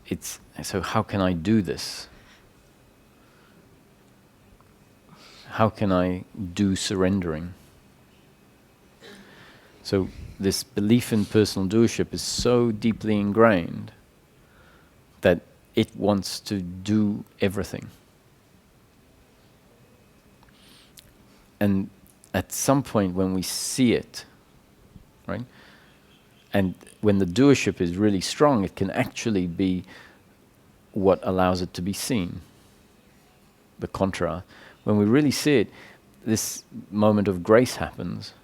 it's so how can I do this? How can I do surrendering? So this belief in personal doership is so deeply ingrained that it wants to do everything. And at some point when we see it, right, and when the doership is really strong, it can actually be what allows it to be seen. The Contra. When we really see it, this moment of grace happens.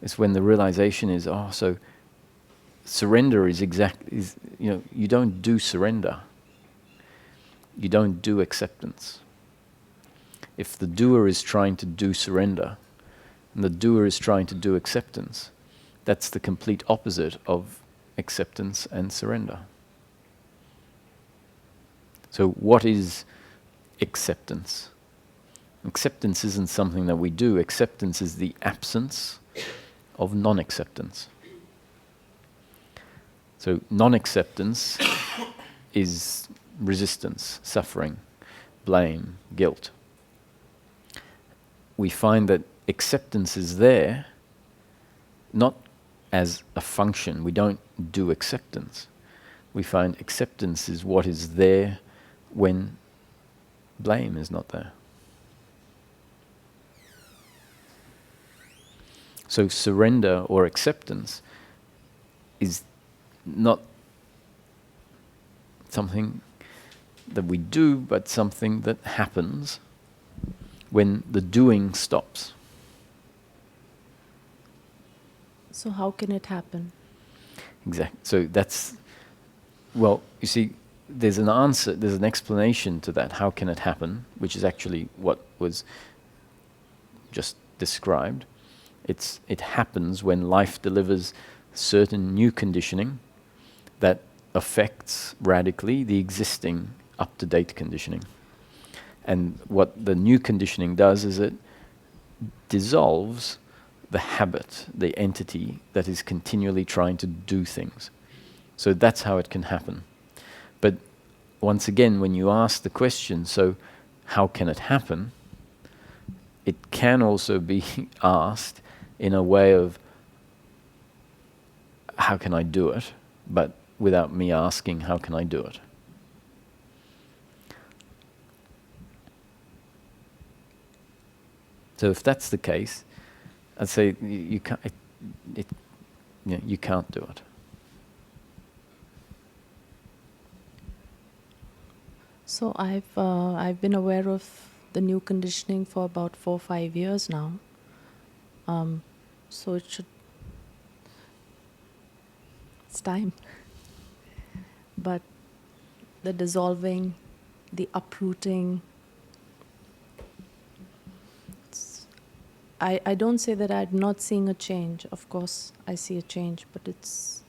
It's when the realization is, oh, so surrender is you don't do surrender. You don't do acceptance. If the doer is trying to do surrender, and the doer is trying to do acceptance, that's the complete opposite of acceptance and surrender. So what is acceptance? Acceptance isn't something that we do. Acceptance is the absence of non-acceptance. So non-acceptance is resistance, suffering, blame, guilt. We find that acceptance is there not as a function. We don't do acceptance. We find acceptance is what is there when blame is not there. So surrender or acceptance is not something that we do, but something that happens when the doing stops. so how can it happen? Exactly. So that's, well, you see, there's an answer, there's an explanation to that. How can it happen? Which is actually what was just described. It happens when life delivers certain new conditioning that affects radically the existing up-to-date conditioning. And what the new conditioning does is it dissolves the habit, the entity that is continually trying to do things. So that's how it can happen. But once again, when you ask the question, so how can it happen? It can also be asked in a way of, how can I do it? But without me asking, how can I do it? So if that's the case, I'd say you can't. You can't do it. So I've been aware of the new conditioning for about 4 or 5 years now. So it's time. But the dissolving, the uprooting, I don't say that I'm not seeing a change. Of course, I see a change, but it's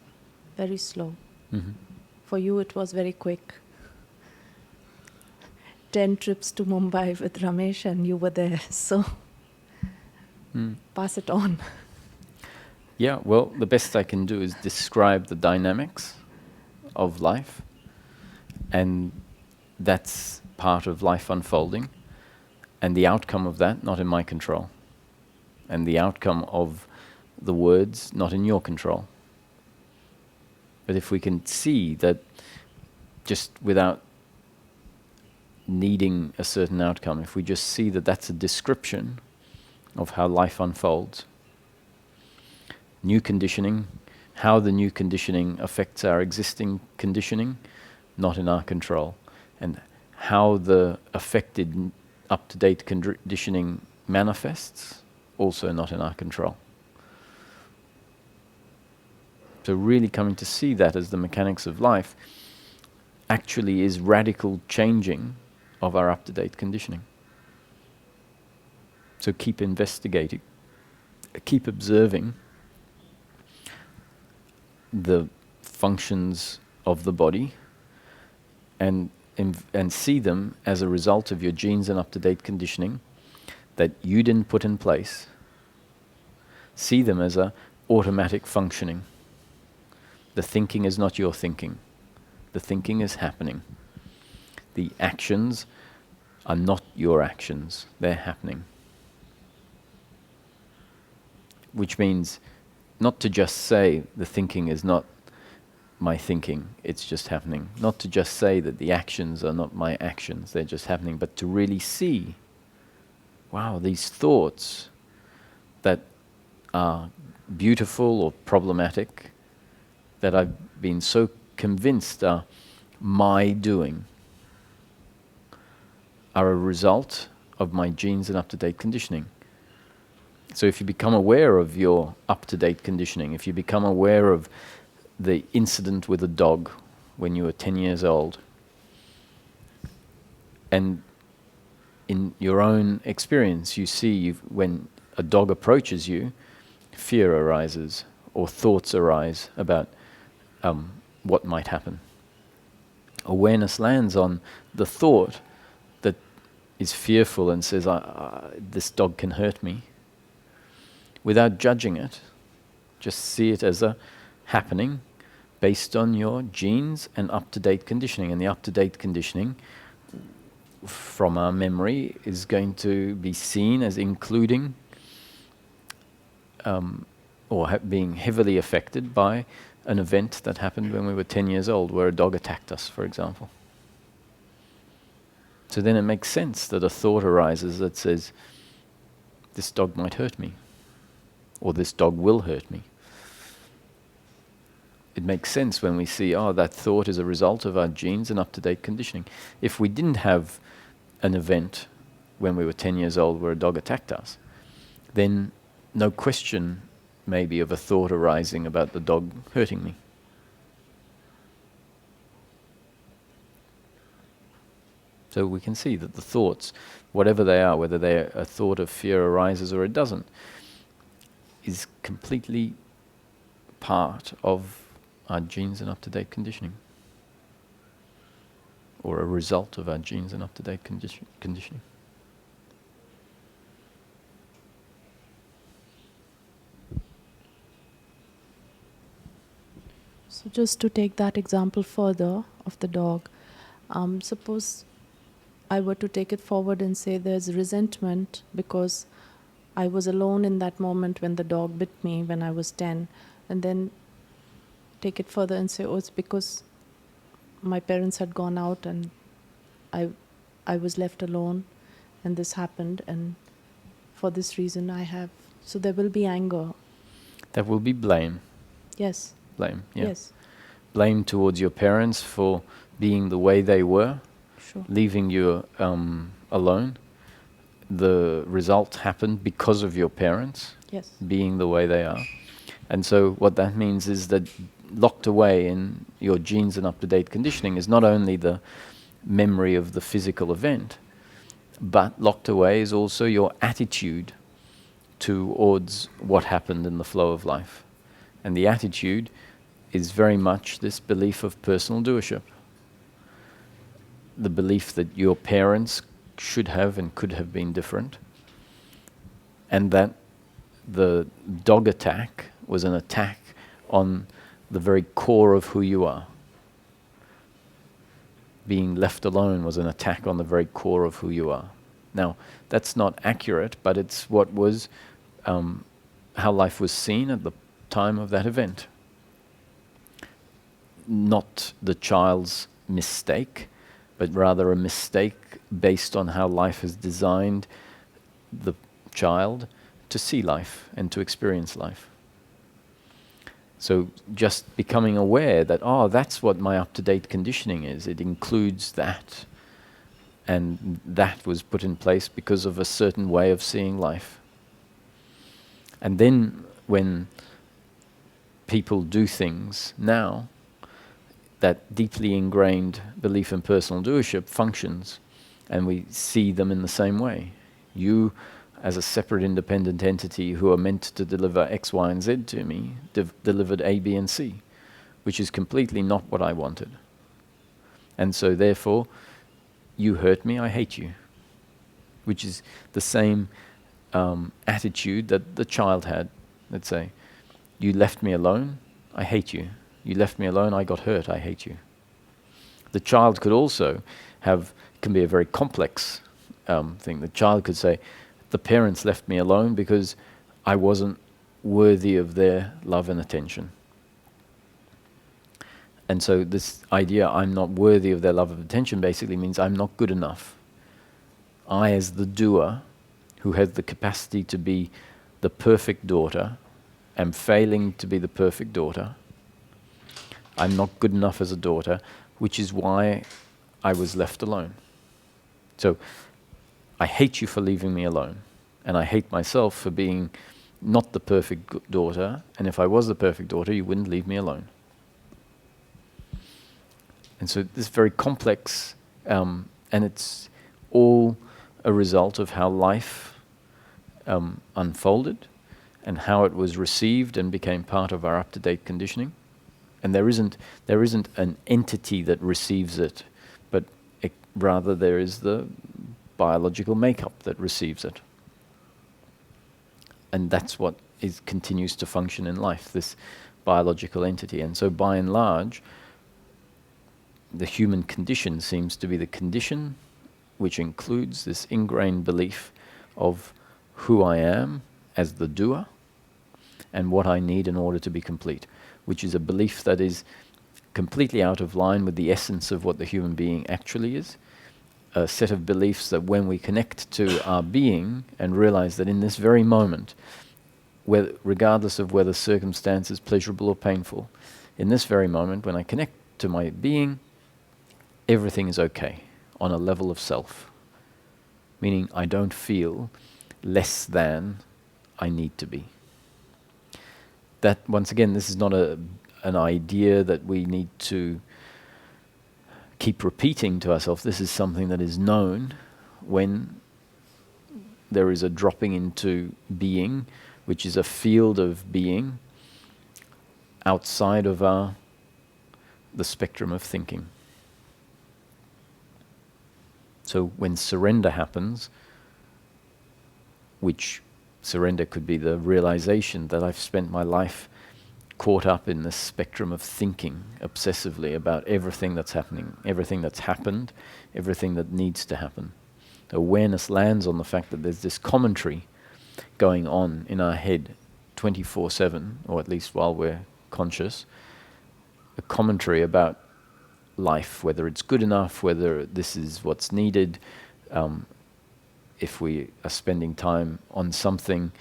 very slow. Mm-hmm. For you, it was very quick. 10 trips to Mumbai with Ramesh and you were there, so pass it on. Yeah, well, the best I can do is describe the dynamics of life and that's part of life unfolding, and the outcome of that not in my control, and the outcome of the words not in your control. But if we can see that just without needing a certain outcome, if we just see that that's a description of how life unfolds, new conditioning, how the new conditioning affects our existing conditioning, not in our control, and how the affected up-to-date conditioning manifests, also not in our control. So really coming to see that as the mechanics of life actually is radical changing of our up-to-date conditioning. So keep investigating, keep observing the functions of the body and see them as a result of your genes and up-to-date conditioning that you didn't put in place. See them as a automatic functioning. The thinking is not your thinking. The thinking is happening. The actions are not your actions. They're happening. Which means not to just say the thinking is not my thinking, it's just happening. Not to just say that the actions are not my actions, they're just happening, but to really see, wow, these thoughts that are beautiful or problematic, that I've been so convinced are my doing, are a result of my genes and up-to-date conditioning. So if you become aware of your up-to-date conditioning, if you become aware of the incident with a dog when you were 10 years old, and in your own experience you see when a dog approaches you, fear arises or thoughts arise about what might happen. Awareness lands on the thought that is fearful and says, this dog can hurt me. Without judging it, just see it as a happening based on your genes and up-to-date conditioning. And the up-to-date conditioning from our memory is going to be seen as including being heavily affected by an event that happened when we were 10 years old, where a dog attacked us, for example. So then it makes sense that a thought arises that says, this dog might hurt me, or this dog will hurt me. It makes sense when we see, that thought is a result of our genes and up-to-date conditioning. If we didn't have an event when we were 10 years old where a dog attacked us, then no question maybe of a thought arising about the dog hurting me. So we can see that the thoughts, whatever they are, whether they're a thought of fear arises or it doesn't, is completely part of our genes and up-to-date conditioning, or a result of our genes and up-to-date conditioning. So just to take that example further of the dog, suppose I were to take it forward and say there's resentment because I was alone in that moment when the dog bit me when I was 10, and then take it further and say, it's because my parents had gone out and I was left alone and this happened, and for this reason I have. So there will be anger. That will be blame. Yes. Blame, yeah. Yes. Blame towards your parents for being the way they were, Sure. leaving you alone. The result happened because of your parents. Yes. Being the way they are. And so what that means is that locked away in your genes and up-to-date conditioning is not only the memory of the physical event, but locked away is also your attitude towards what happened in the flow of life. And the attitude is very much this belief of personal doership. The belief that your parents should have and could have been different, and that the dog attack was an attack on the very core of who you are. being left alone was an attack on the very core of who you are. Now, that's not accurate, but it's what was how life was seen at the time of that event. Not the child's mistake, but rather a mistake based on how life has designed the child to see life and to experience life. So just becoming aware that, that's what my up-to-date conditioning is. It includes that. And that was put in place because of a certain way of seeing life. And then when people do things now, that deeply ingrained belief in personal doership functions, and we see them in the same way. You, as a separate independent entity who are meant to deliver X, Y, and Z to me, delivered A, B, and C, which is completely not what I wanted. And so therefore, you hurt me, I hate you, which is the same attitude that the child had. Let's say, you left me alone, I hate you. You left me alone, I got hurt, I hate you. The child could also can be a very complex thing. The child could say, the parents left me alone because I wasn't worthy of their love and attention. And so this idea, I'm not worthy of their love and attention, basically means I'm not good enough. I, as the doer, who has the capacity to be the perfect daughter, am failing to be the perfect daughter. I'm not good enough as a daughter, which is why I was left alone. So I hate you for leaving me alone, and I hate myself for being not the perfect daughter, and if I was the perfect daughter, you wouldn't leave me alone. And so this is very complex, and it's all a result of how life unfolded and how it was received and became part of our up-to-date conditioning. And there isn't an entity that receives it, but rather there is the biological makeup that receives it. And that's what continues to function in life, this biological entity. And so by and large, the human condition seems to be the condition which includes this ingrained belief of who I am as the doer and what I need in order to be complete, which is a belief that is completely out of line with the essence of what the human being actually is. A set of beliefs that when we connect to our being and realize that in this very moment, regardless of whether circumstance is pleasurable or painful, in this very moment, when I connect to my being, everything is okay on a level of self. Meaning I don't feel less than I need to be. That, once again, this is not an idea that we need to keep repeating to ourselves. This is something that is known when there is a dropping into being, which is a field of being outside of the spectrum of thinking. So when surrender happens, which surrender could be the realization that I've spent my life caught up in this spectrum of thinking obsessively about everything that's happening, everything that's happened, everything that needs to happen. Awareness lands on the fact that there's this commentary going on in our head 24/7, or at least while we're conscious, a commentary about life, whether it's good enough, whether this is what's needed, if we are spending time on something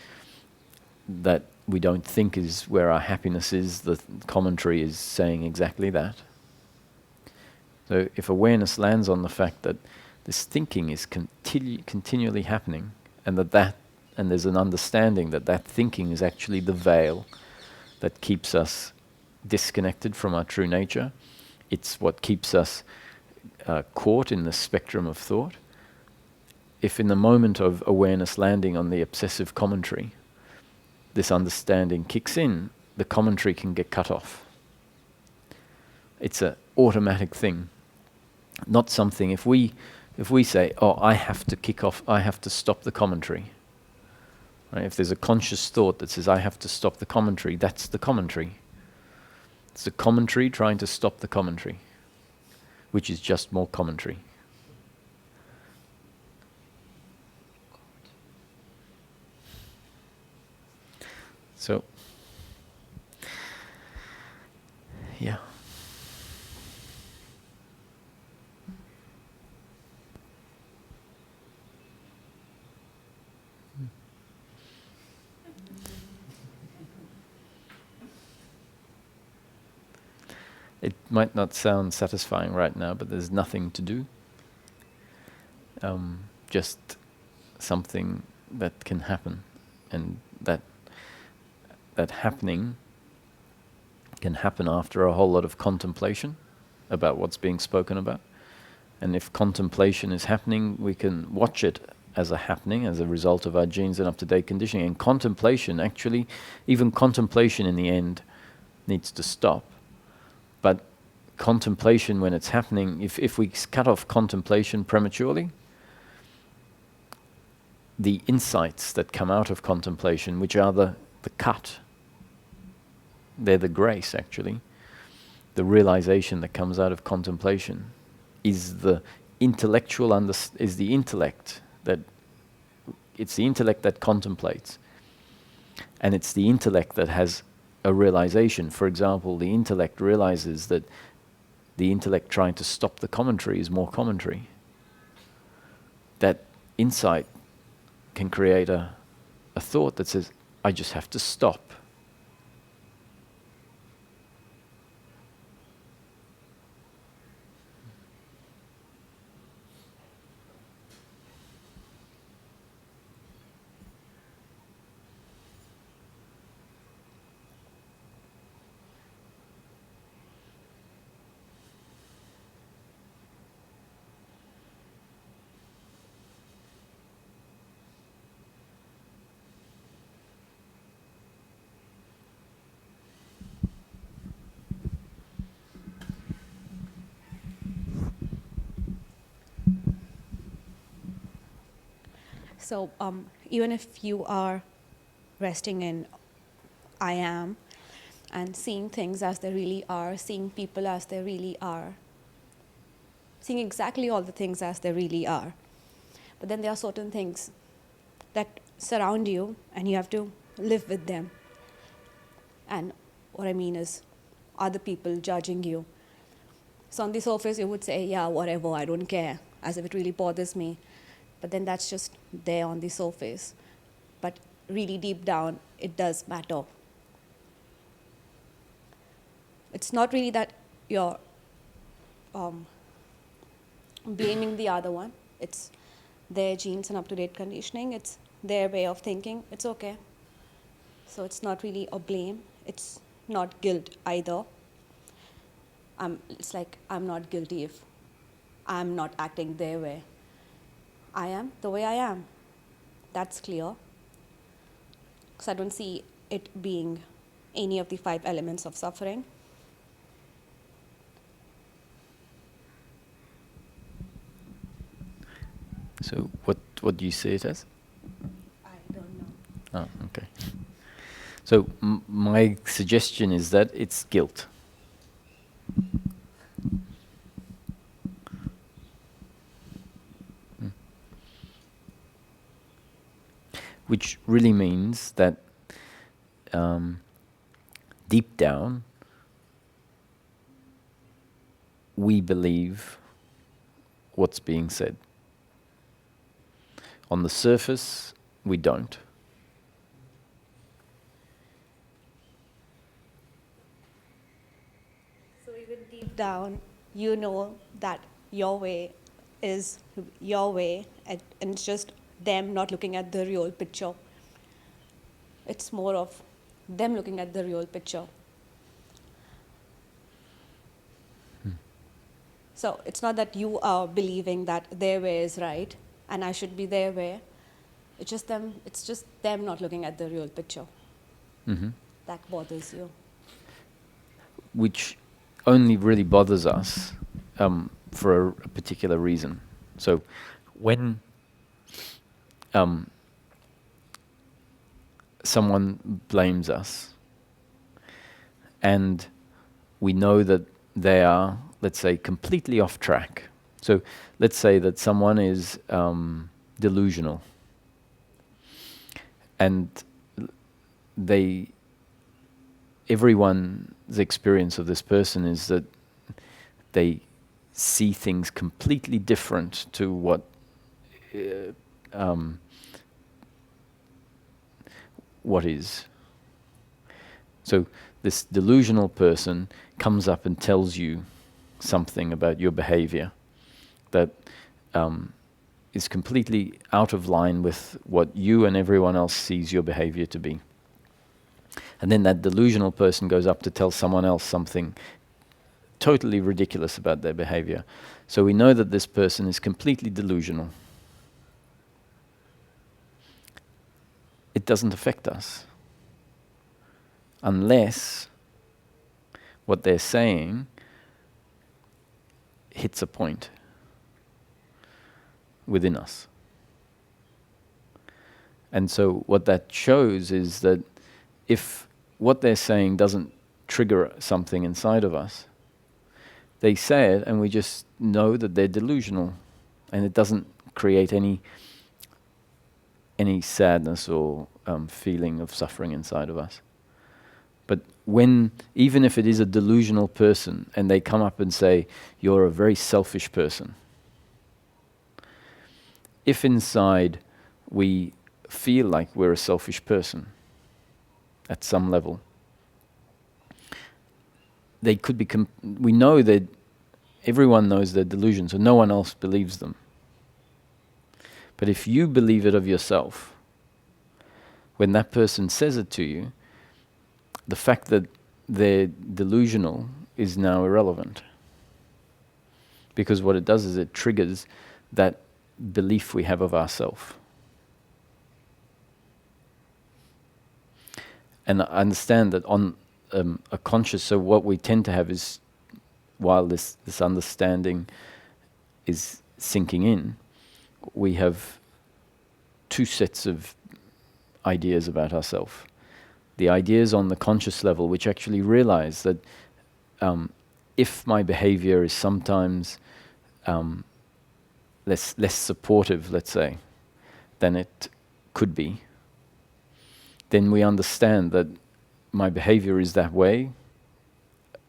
that we don't think is where our happiness is, the commentary is saying exactly that. So if awareness lands on the fact that this thinking is continually happening, and and there's an understanding that thinking is actually the veil that keeps us disconnected from our true nature, it's what keeps us caught in the spectrum of thought. If in the moment of awareness landing on the obsessive commentary, this understanding kicks in, the commentary can get cut off. It's an automatic thing, not something. If we say, I have to stop the commentary. Right? If there's a conscious thought that says, I have to stop the commentary, that's the commentary. It's the commentary trying to stop the commentary. which is just more commentary. So, yeah. It might not sound satisfying right now, but there's nothing to do. Just something that can happen, and that happening can happen after a whole lot of contemplation about what's being spoken about. And if contemplation is happening, we can watch it as a happening, as a result of our genes and up-to-date conditioning. And contemplation, actually, even contemplation in the end needs to stop. But contemplation, when it's happening, if we cut off contemplation prematurely, the insights that come out of contemplation, which are the cut, they're the grace, actually. The realization that comes out of contemplation is the intellectual is the intellect that it's the intellect that contemplates, and it's the intellect that has a realization. For example, the intellect realizes that the intellect trying to stop the commentary is more commentary. That insight can create a thought that says, I just have to stop. So even if you are resting in I am and seeing things as they really are, seeing people as they really are, seeing exactly all the things as they really are. But then there are certain things that surround you and you have to live with them. And what I mean is other people judging you. So on the surface you would say, yeah, whatever, I don't care, as if it really bothers me. But then that's just there on the surface. But really deep down, it does matter. It's not really that you're blaming the other one. It's their genes and up-to-date conditioning. It's their way of thinking. It's okay. So it's not really a blame. It's not guilt either. It's like I'm not guilty if I'm not acting their way. I am the way I am. That's clear. Because I don't see it being any of the 5 elements of suffering. So what do you see it as? I don't know. Oh, okay. So my suggestion is that it's guilt. Which really means that deep down we believe what's being said. On the surface, we don't. So even deep down, you know that your way is your way, and it's just them not looking at the real picture. It's more of them looking at the real picture. So it's not that you are believing that their way is right and I should be their way. It's just them not looking at the real picture. Mm-hmm. That bothers you. Which only really bothers us for a particular reason. So when someone blames us and we know that they are, let's say, completely off track. So let's say that someone is delusional, and everyone's experience of this person is that they see things completely different to what is. So this delusional person comes up and tells you something about your behavior that is completely out of line with what you and everyone else sees your behavior to be. And then that delusional person goes up to tell someone else something totally ridiculous about their behavior. So we know that this person is completely delusional. It doesn't affect us unless what they're saying hits a point within us. And so what that shows is that if what they're saying doesn't trigger something inside of us, they say it and we just know that they're delusional, and it doesn't create any sadness or feeling of suffering inside of us. But even if it is a delusional person and they come up and say, you're a very selfish person, if inside we feel like we're a selfish person at some level, they could be, we know that everyone knows their delusion, so no one else believes them. But if you believe it of yourself, when that person says it to you, the fact that they're delusional is now irrelevant. Because what it does is it triggers that belief we have of ourselves. And I understand that on a conscious, so what we tend to have is, while this understanding is sinking in, we have two sets of ideas about ourselves. The ideas on the conscious level, which actually realize that if my behavior is sometimes less supportive, let's say, than it could be, then we understand that my behavior is that way,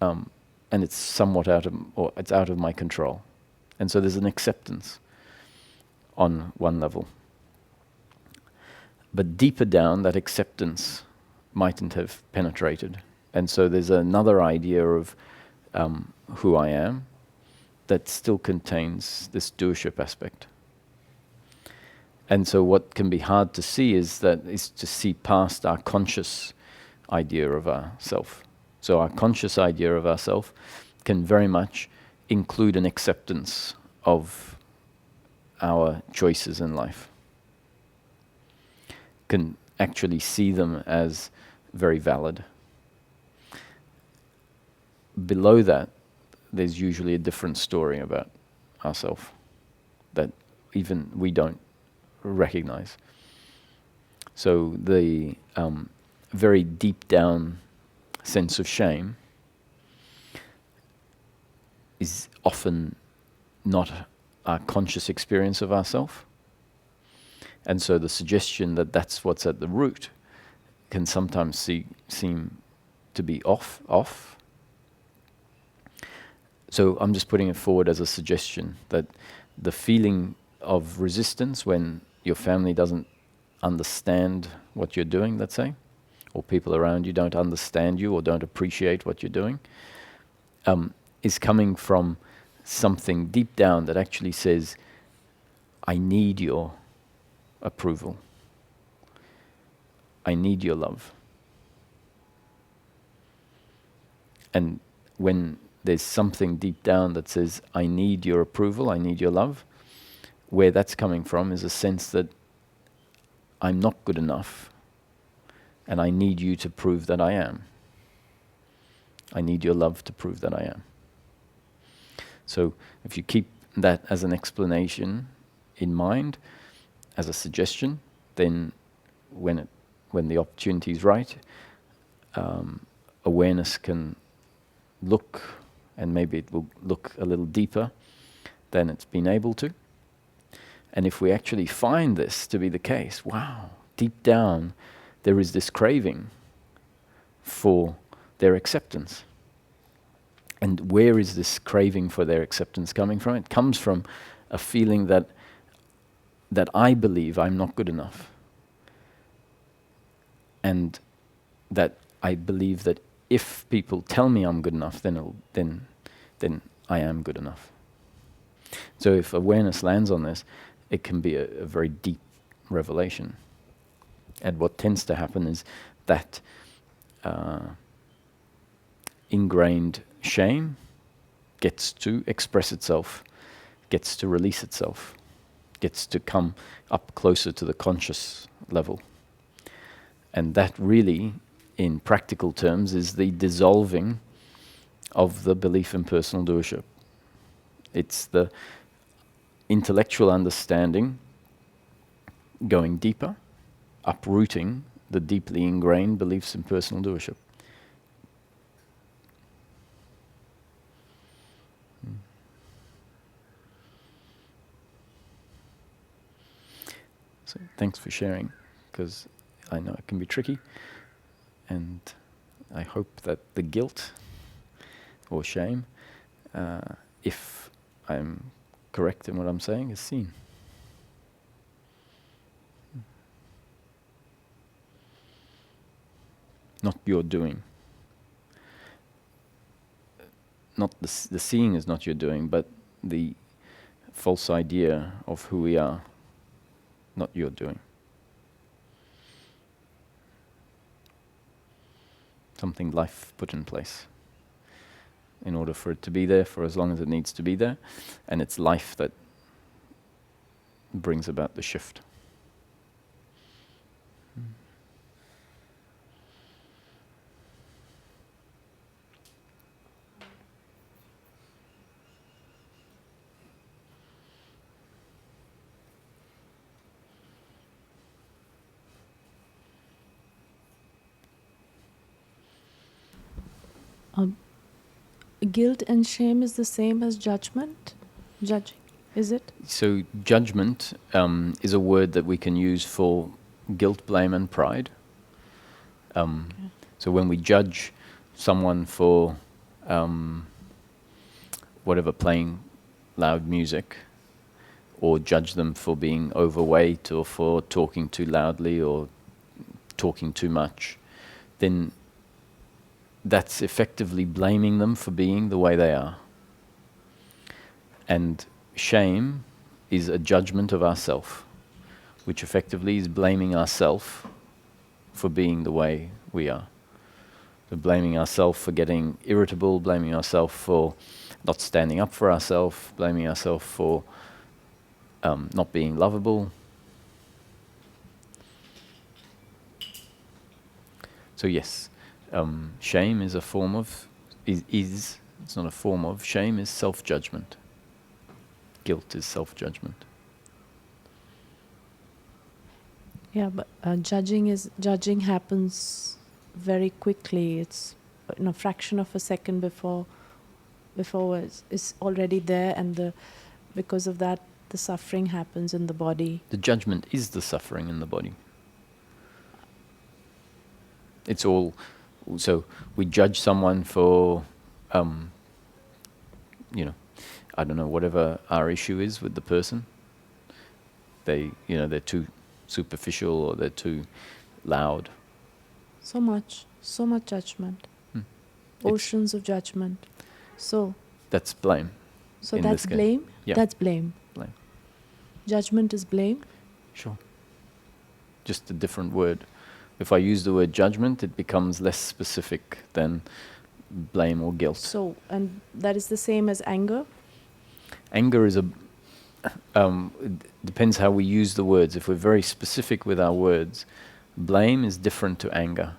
and it's somewhat out of my control. And so there's an acceptance on one level. But deeper down, that acceptance mightn't have penetrated. And so there's another idea of who I am that still contains this doership aspect. And so what can be hard to see is to see past our conscious idea of ourself. So our conscious idea of ourself can very much include an acceptance of our choices in life. Can actually see them as very valid. Below that, there's usually a different story about ourselves that even we don't recognize. So the very deep down sense of shame is often not our conscious experience of ourselves. And so the suggestion that that's what's at the root can sometimes seem to be off. So I'm just putting it forward as a suggestion that the feeling of resistance when your family doesn't understand what you're doing, let's say, or people around you don't understand you or don't appreciate what you're doing, is coming from something deep down that actually says, I need your approval. I need your love. And when there's something deep down that says, I need your approval, I need your love, where that's coming from is a sense that I'm not good enough and I need you to prove that I am. I need your love to prove that I am. So if you keep that as an explanation in mind, as a suggestion, then when the opportunity is right, awareness can look and maybe it will look a little deeper than it's been able to. And if we actually find this to be the case, wow, deep down there is this craving for their acceptance. And where is this craving for their acceptance coming from? It comes from a feeling that I believe I'm not good enough. And that I believe that if people tell me I'm good enough, then I am good enough. So if awareness lands on this, it can be a very deep revelation. And what tends to happen is that ingrained shame gets to express itself, gets to release itself, gets to come up closer to the conscious level. And that really, in practical terms, is the dissolving of the belief in personal doership. It's the intellectual understanding going deeper, uprooting the deeply ingrained beliefs in personal doership. So thanks for sharing, because I know it can be tricky, and I hope that the guilt or shame, if I'm correct in what I'm saying, is seen. Not your doing. Not the seeing is not your doing, but the false idea of who we are, not your doing. Something life put in place in order for it to be there for as long as it needs to be there, and it's life that brings about the shift. Guilt and shame is the same as judgment? Judging, is it? So judgment is a word that we can use for guilt, blame and pride. So when we judge someone for whatever, playing loud music, or judge them for being overweight, or for talking too loudly, or talking too much, then that's effectively blaming them for being the way they are. And shame is a judgment of ourself, which effectively is blaming ourself for being the way we are. So blaming ourselves for getting irritable, blaming ourselves for not standing up for ourselves, blaming ourselves for not being lovable. So yes, shame is a form of, it's not a form of, shame is self-judgment. Guilt is self-judgment. Yeah, but judging happens very quickly. It's in a fraction of a second before it's already there, and because of that, the suffering happens in the body. The judgment is the suffering in the body. It's all. So we judge someone for, I don't know, whatever our issue is with the person. They're too superficial, or they're too loud. So much judgment. Oceans of judgment. So that's blame. So that's blame? Yeah. That's blame. Blame. Judgment is blame? Sure. Just a different word. If I use the word judgment, it becomes less specific than blame or guilt. So, and that is the same as anger? Anger is it depends how we use the words. If we're very specific with our words, blame is different to anger.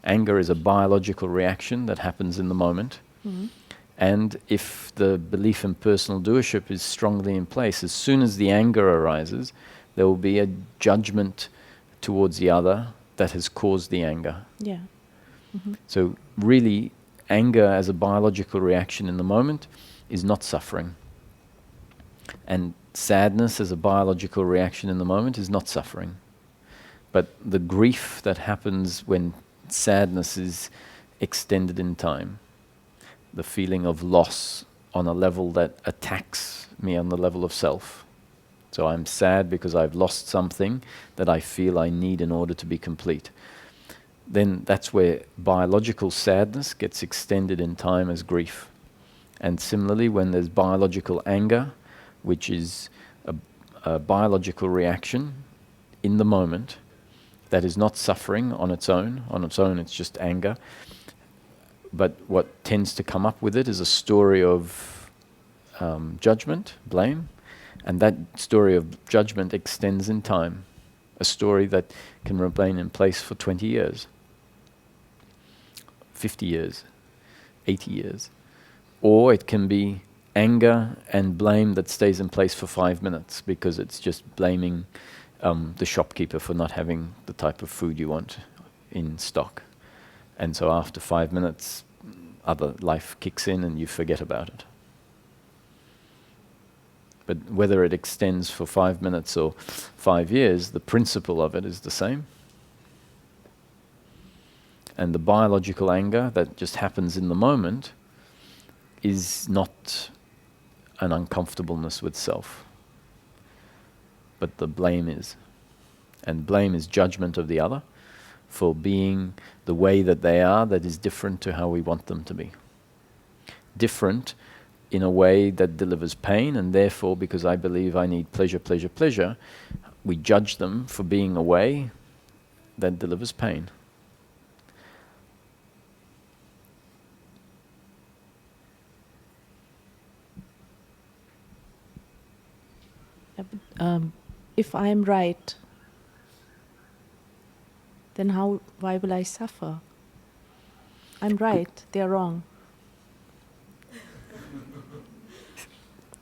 Anger is a biological reaction that happens in the moment. Mm-hmm. And if the belief in personal doership is strongly in place, as soon as the anger arises, there will be a judgment towards the other that has caused the anger. Yeah. Mm-hmm. So really, anger as a biological reaction in the moment is not suffering. And sadness as a biological reaction in the moment is not suffering. But the grief that happens when sadness is extended in time, the feeling of loss on a level that attacks me on the level of self. So I'm sad because I've lost something that I feel I need in order to be complete. Then that's where biological sadness gets extended in time as grief. And similarly, when there's biological anger, which is a biological reaction in the moment, that is not suffering on its own. On its own, it's just anger. But what tends to come up with it is a story of judgment, blame, and that story of judgment extends in time. A story that can remain in place for 20 years, 50 years, 80 years. Or it can be anger and blame that stays in place for 5 minutes because it's just blaming the shopkeeper for not having the type of food you want in stock. And so after 5 minutes, other life kicks in and you forget about it. But whether it extends for 5 minutes or 5 years, the principle of it is the same. And the biological anger that just happens in the moment is not an uncomfortableness with self, but the blame is. And blame is judgment of the other for being the way that they are that is different to how we want them to be. Different in a way that delivers pain, and therefore, because I believe I need pleasure, pleasure, pleasure, we judge them for being a way that delivers pain. Yeah, but, if I'm right, then why will I suffer? I'm right, they're wrong.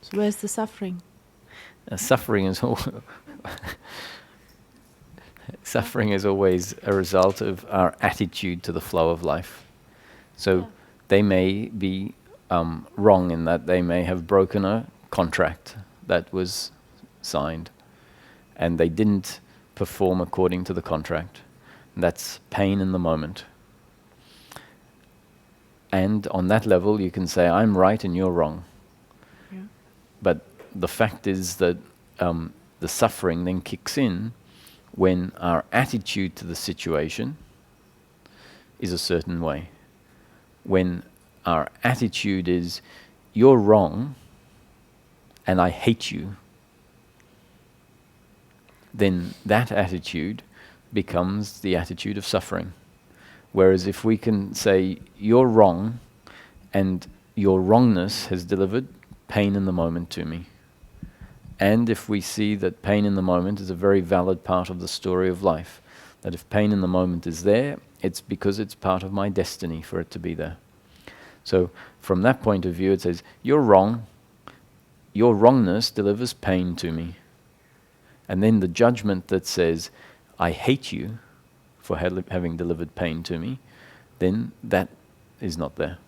So where's the suffering? Suffering is suffering is always a result of our attitude to the flow of life. So they may be wrong in that they may have broken a contract that was signed and they didn't perform according to the contract. That's pain in the moment. And on that level you can say, I'm right and you're wrong. Yeah. But the fact is that the suffering then kicks in when our attitude to the situation is a certain way. When our attitude is, you're wrong and I hate you, then that attitude becomes the attitude of suffering. Whereas if we can say, you're wrong and your wrongness has delivered pain in the moment to me. And if we see that pain in the moment is a very valid part of the story of life, that if pain in the moment is there, it's because it's part of my destiny for it to be there. So from that point of view, it says, you're wrong, your wrongness delivers pain to me. And then the judgment that says, I hate you for having delivered pain to me, then that is not there.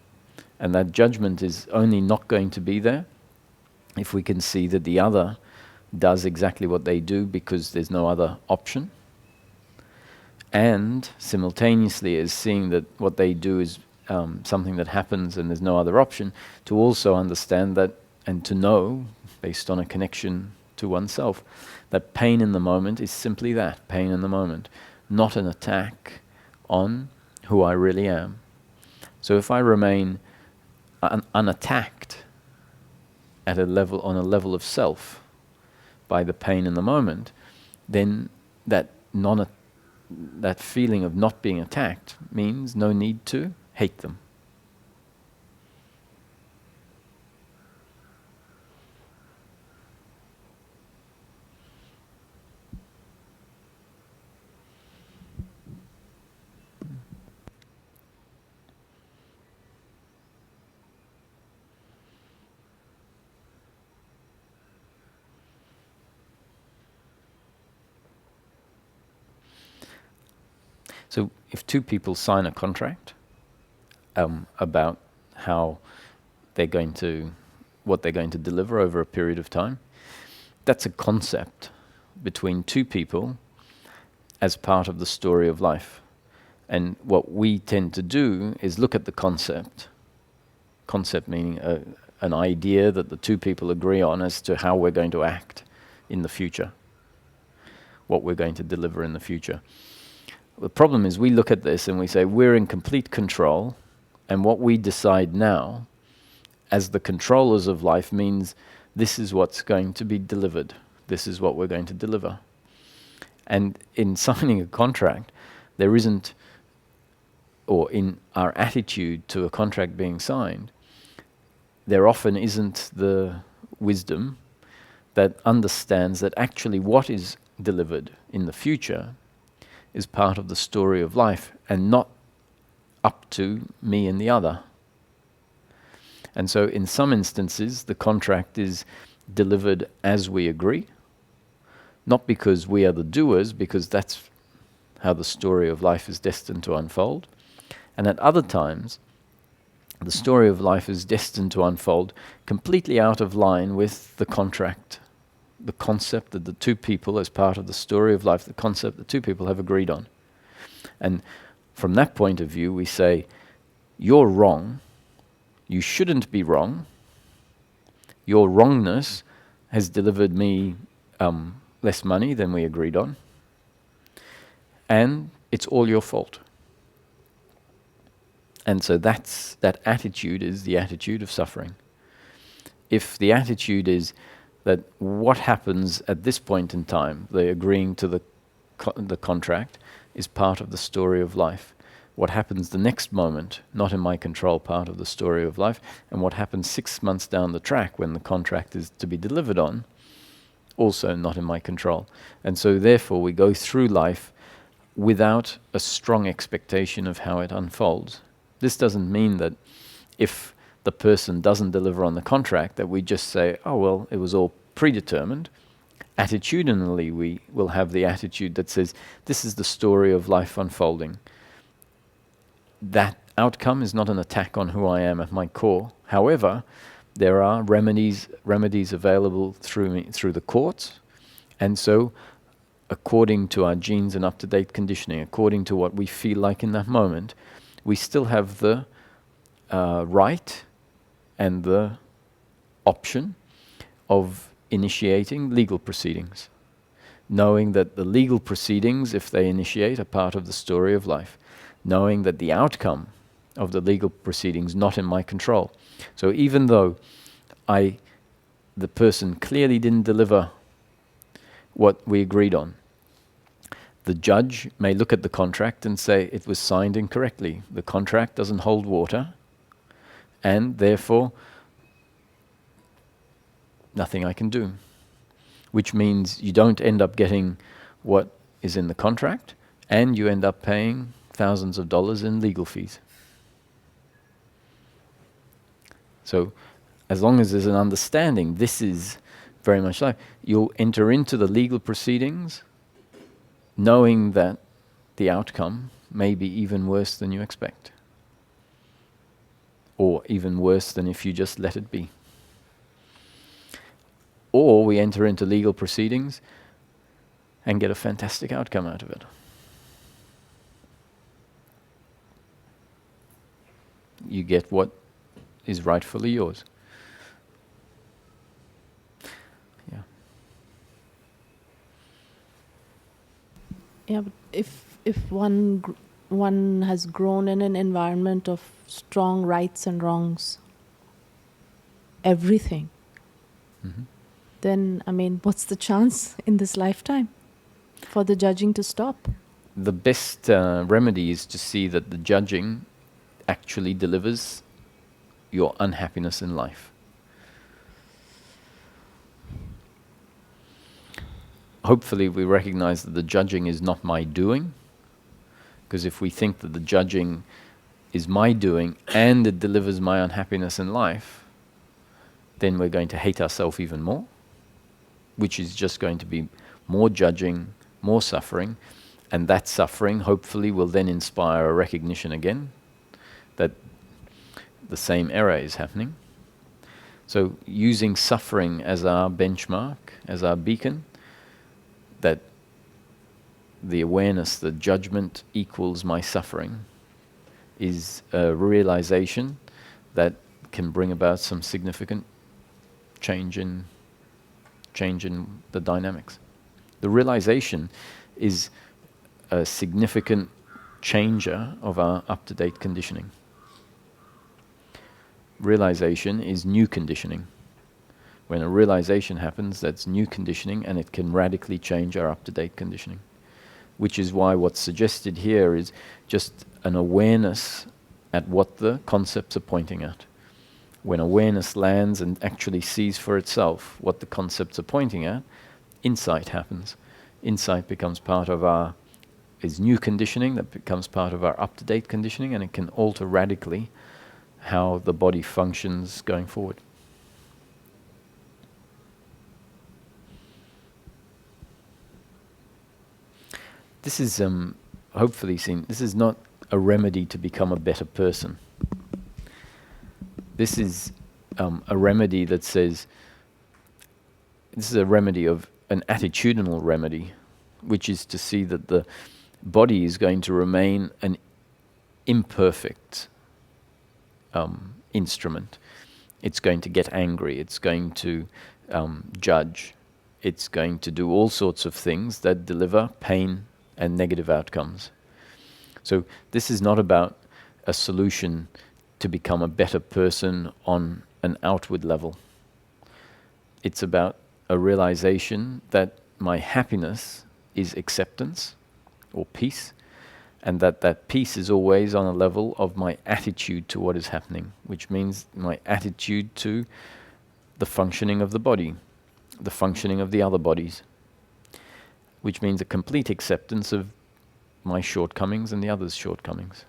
And that judgment is only not going to be there if we can see that the other does exactly what they do because there's no other option. And simultaneously is seeing that what they do is something that happens and there's no other option, to also understand that and to know, based on a connection to oneself, that pain in the moment is simply that, pain in the moment, not an attack on who I really am. So if I remain unattacked at a level, on a level of self, by the pain in the moment, then that feeling of not being attacked means no need to hate them. So if two people sign a contract, about how what they're going to deliver over a period of time. That's a concept between two people as part of the story of life. And what we tend to do is look at the concept meaning an idea that the two people agree on as to how we're going to act in the future, what we're going to deliver in the future. The problem is we look at this and we say we're in complete control, and what we decide now as the controllers of life means this is what's going to be delivered. This is what we're going to deliver. And in signing a contract, there isn't, or in our attitude to a contract being signed, there often isn't the wisdom that understands that actually what is delivered in the future is part of the story of life and not up to me and the other. And so in some instances, the contract is delivered as we agree, not because we are the doers, because that's how the story of life is destined to unfold. And at other times, the story of life is destined to unfold completely out of line with the contract, the concept that the two people, as part of the story of life, the concept the two people have agreed on. And from that point of view, we say, you're wrong, you shouldn't be wrong, your wrongness has delivered me less money than we agreed on, and it's all your fault. And so that attitude is the attitude of suffering. If the attitude is that what happens at this point in time, the agreeing to the contract, is part of the story of life. What happens the next moment, not in my control, part of the story of life, and what happens 6 months down the track when the contract is to be delivered on, also not in my control. And so therefore we go through life without a strong expectation of how it unfolds. This doesn't mean that if the person doesn't deliver on the contract that we just say, oh well, it was all predetermined. Attitudinally we will have the attitude that says, this is the story of life unfolding. That outcome is not an attack on who I am at my core. However, there are remedies available through the courts, and so according to our genes and up-to-date conditioning, according to what we feel like in that moment, we still have the right and the option of initiating legal proceedings, knowing that the legal proceedings, if they initiate, are part of the story of life, knowing that the outcome of the legal proceedings not in my control. So even though the person clearly didn't deliver what we agreed on, the judge may look at the contract and say it was signed incorrectly. The contract doesn't hold water, and therefore nothing I can do. Which means you don't end up getting what is in the contract, and you end up paying thousands of dollars in legal fees. So as long as there's an understanding, this is very much like, you'll enter into the legal proceedings knowing that the outcome may be even worse than you expect, or even worse than if you just let it be. Or we enter into legal proceedings and get a fantastic outcome out of it. You get what is rightfully yours. Yeah. Yeah, but if one has grown in an environment of strong rights and wrongs, everything, then, I mean, what's the chance in this lifetime for the judging to stop? The best remedy is to see that the judging actually delivers your unhappiness in life. Hopefully we recognize that the judging is not my doing, because if we think that the judging is my doing and it delivers my unhappiness in life, then we're going to hate ourselves even more, which is just going to be more judging, more suffering, and that suffering hopefully will then inspire a recognition again that the same error is happening. So using suffering as our benchmark, as our beacon, that the awareness, the judgment equals my suffering, is a realization that can bring about some significant change in the dynamics. The realization is a significant changer of our up-to-date conditioning. Realization is new conditioning. When a realization happens, that's new conditioning, and it can radically change our up-to-date conditioning. Which is why what's suggested here is just an awareness at what the concepts are pointing at. When awareness lands and actually sees for itself what the concepts are pointing at, insight happens. Insight becomes part of is new conditioning that becomes part of our up-to-date conditioning, and it can alter radically how the body functions going forward. This is hopefully seen. This is not a remedy to become a better person. This is a remedy that says, this is a remedy of an attitudinal remedy, which is to see that the body is going to remain an imperfect instrument. It's going to get angry. It's going to judge. It's going to do all sorts of things that deliver pain and negative outcomes. So this is not about a solution to become a better person on an outward level. It's about a realization that my happiness is acceptance or peace, and that peace is always on a level of my attitude to what is happening, which means my attitude to the functioning of the body, the functioning of the other bodies, which means a complete acceptance of my shortcomings and the others' shortcomings.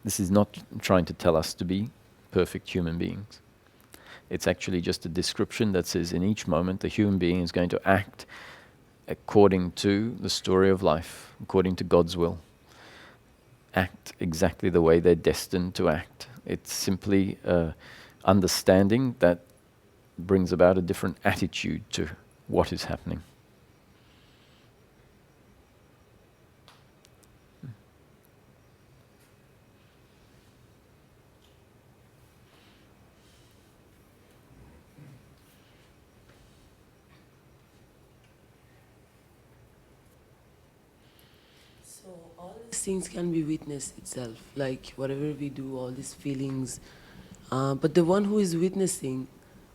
This is not trying to tell us to be perfect human beings. It's actually just a description that says in each moment the human being is going to act according to the story of life, according to God's will. Act exactly the way they're destined to act. It's simply understanding that brings about a different attitude to what is happening. So all these things can be witness itself, like whatever we do, all these feelings. But the one who is witnessing,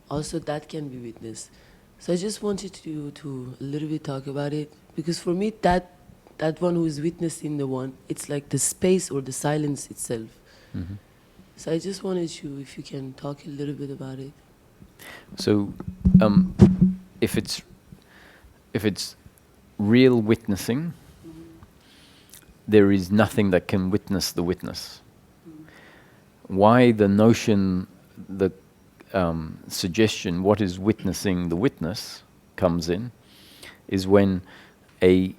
also that can be witness. So I just wanted to a little bit talk about it, because for me that one who is witnessing the one, it's like the space or the silence itself. Mm-hmm. So I just wanted you, if you can talk a little bit about it. So, if it's real witnessing, there is nothing that can witness the witness. Why the notion, the suggestion, what is witnessing the witness, comes in, is when a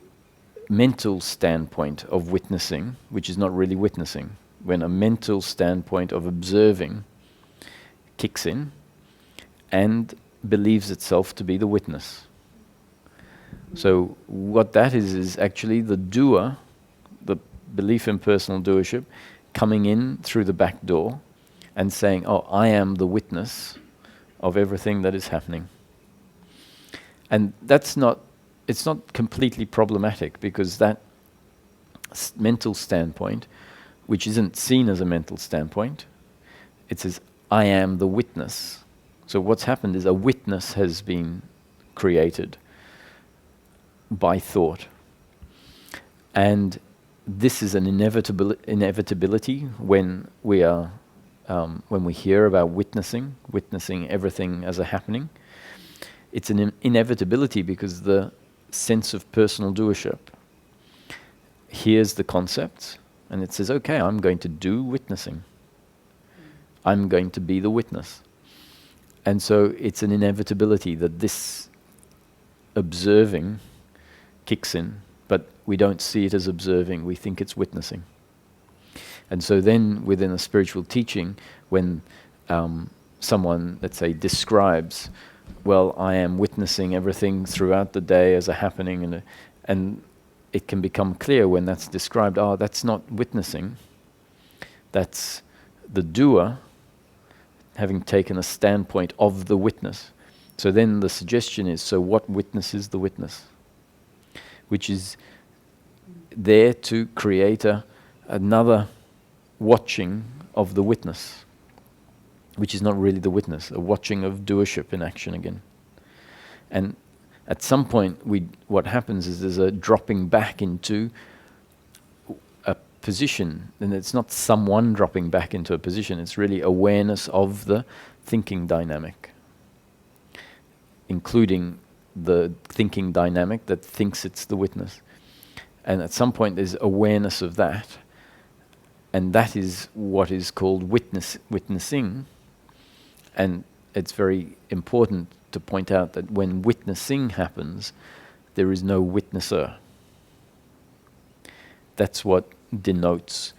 mental standpoint of witnessing, which is not really witnessing, when a mental standpoint of observing kicks in and believes itself to be the witness. So what that is actually the doer, the belief in personal doership, coming in through the back door and saying, oh, I am the witness of everything that is happening. And it's not completely problematic, because that mental standpoint, which isn't seen as a mental standpoint, it says, I am the witness. So what's happened is a witness has been created by thought. And this is an inevitability when we are when we hear about witnessing everything as a happening. It's an inevitability because the sense of personal doership hears the concepts and it says, okay, I'm going to do witnessing. I'm going to be the witness. And so it's an inevitability that this observing kicks in, but we don't see it as observing, we think it's witnessing. And so then within a spiritual teaching, when someone, let's say, describes, well, I am witnessing everything throughout the day as a happening, and it can become clear when that's described, oh, that's not witnessing. That's the doer having taken a standpoint of the witness. So then the suggestion is, so what witness is the witness? Which is there to create another watching of the witness, which is not really the witness, a watching of doership in action again. And at some point, what happens is there's a dropping back into a position, and it's not someone dropping back into a position, it's really awareness of the thinking dynamic, including the thinking dynamic that thinks it's the witness. And at some point there's awareness of that, and that is what is called witnessing. And it's very important to point out that when witnessing happens, there is no witnesser. That's what denotes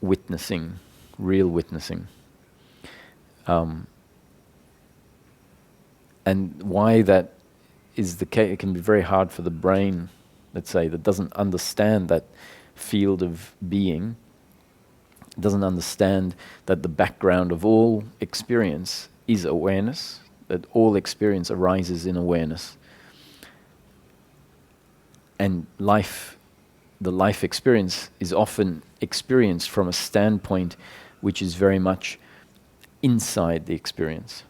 witnessing, real witnessing. And why that is the case, it can be very hard for the brain, let's say, that doesn't understand that field of being, doesn't understand that the background of all experience is awareness, that all experience arises in awareness. And the life experience is often experienced from a standpoint which is very much inside the experience.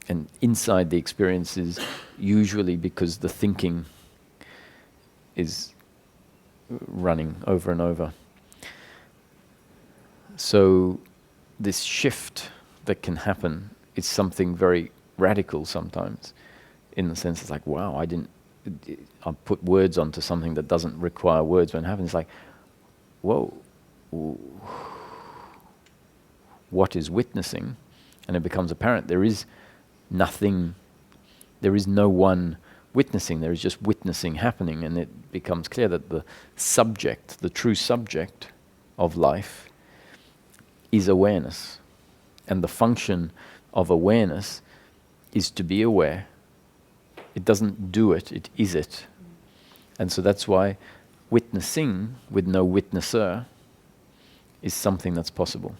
And inside the experience is usually because the thinking is running over and over. So this shift that can happen is something very radical sometimes, in the sense it's like, wow, I put words onto something that doesn't require words. When it happens, it's like, whoa, what is witnessing? And it becomes apparent there is nothing, there is no one witnessing, there is just witnessing happening, and it becomes clear that the subject, the true subject of life, is awareness. And the function of awareness is to be aware. It doesn't do it, it is it. And so that's why witnessing with no witnesser is something that's possible.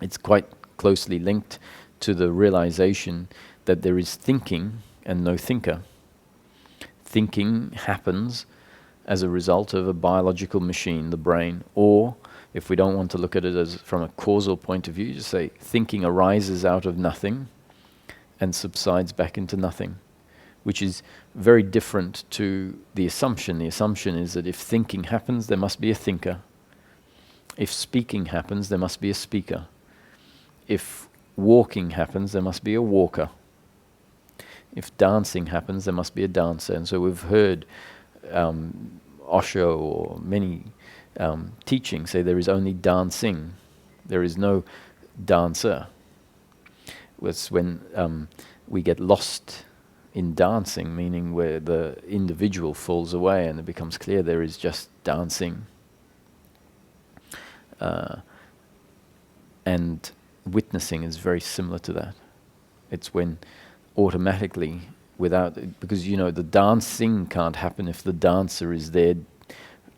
It's quite closely linked to the realization that there is thinking and no thinker. Thinking happens as a result of a biological machine, the brain, or if we don't want to look at it as from a causal point of view, just say thinking arises out of nothing and subsides back into nothing, which is very different to the assumption. The assumption is that if thinking happens, there must be a thinker. If speaking happens, there must be a speaker. If walking happens, there must be a walker. If dancing happens, there must be a dancer. And so we've heard Osho or many teachings say there is only dancing. There is no dancer. It's when we get lost in dancing, meaning where the individual falls away and it becomes clear there is just dancing. And witnessing is very similar to that. It's when automatically, because the dancing can't happen if the dancer is there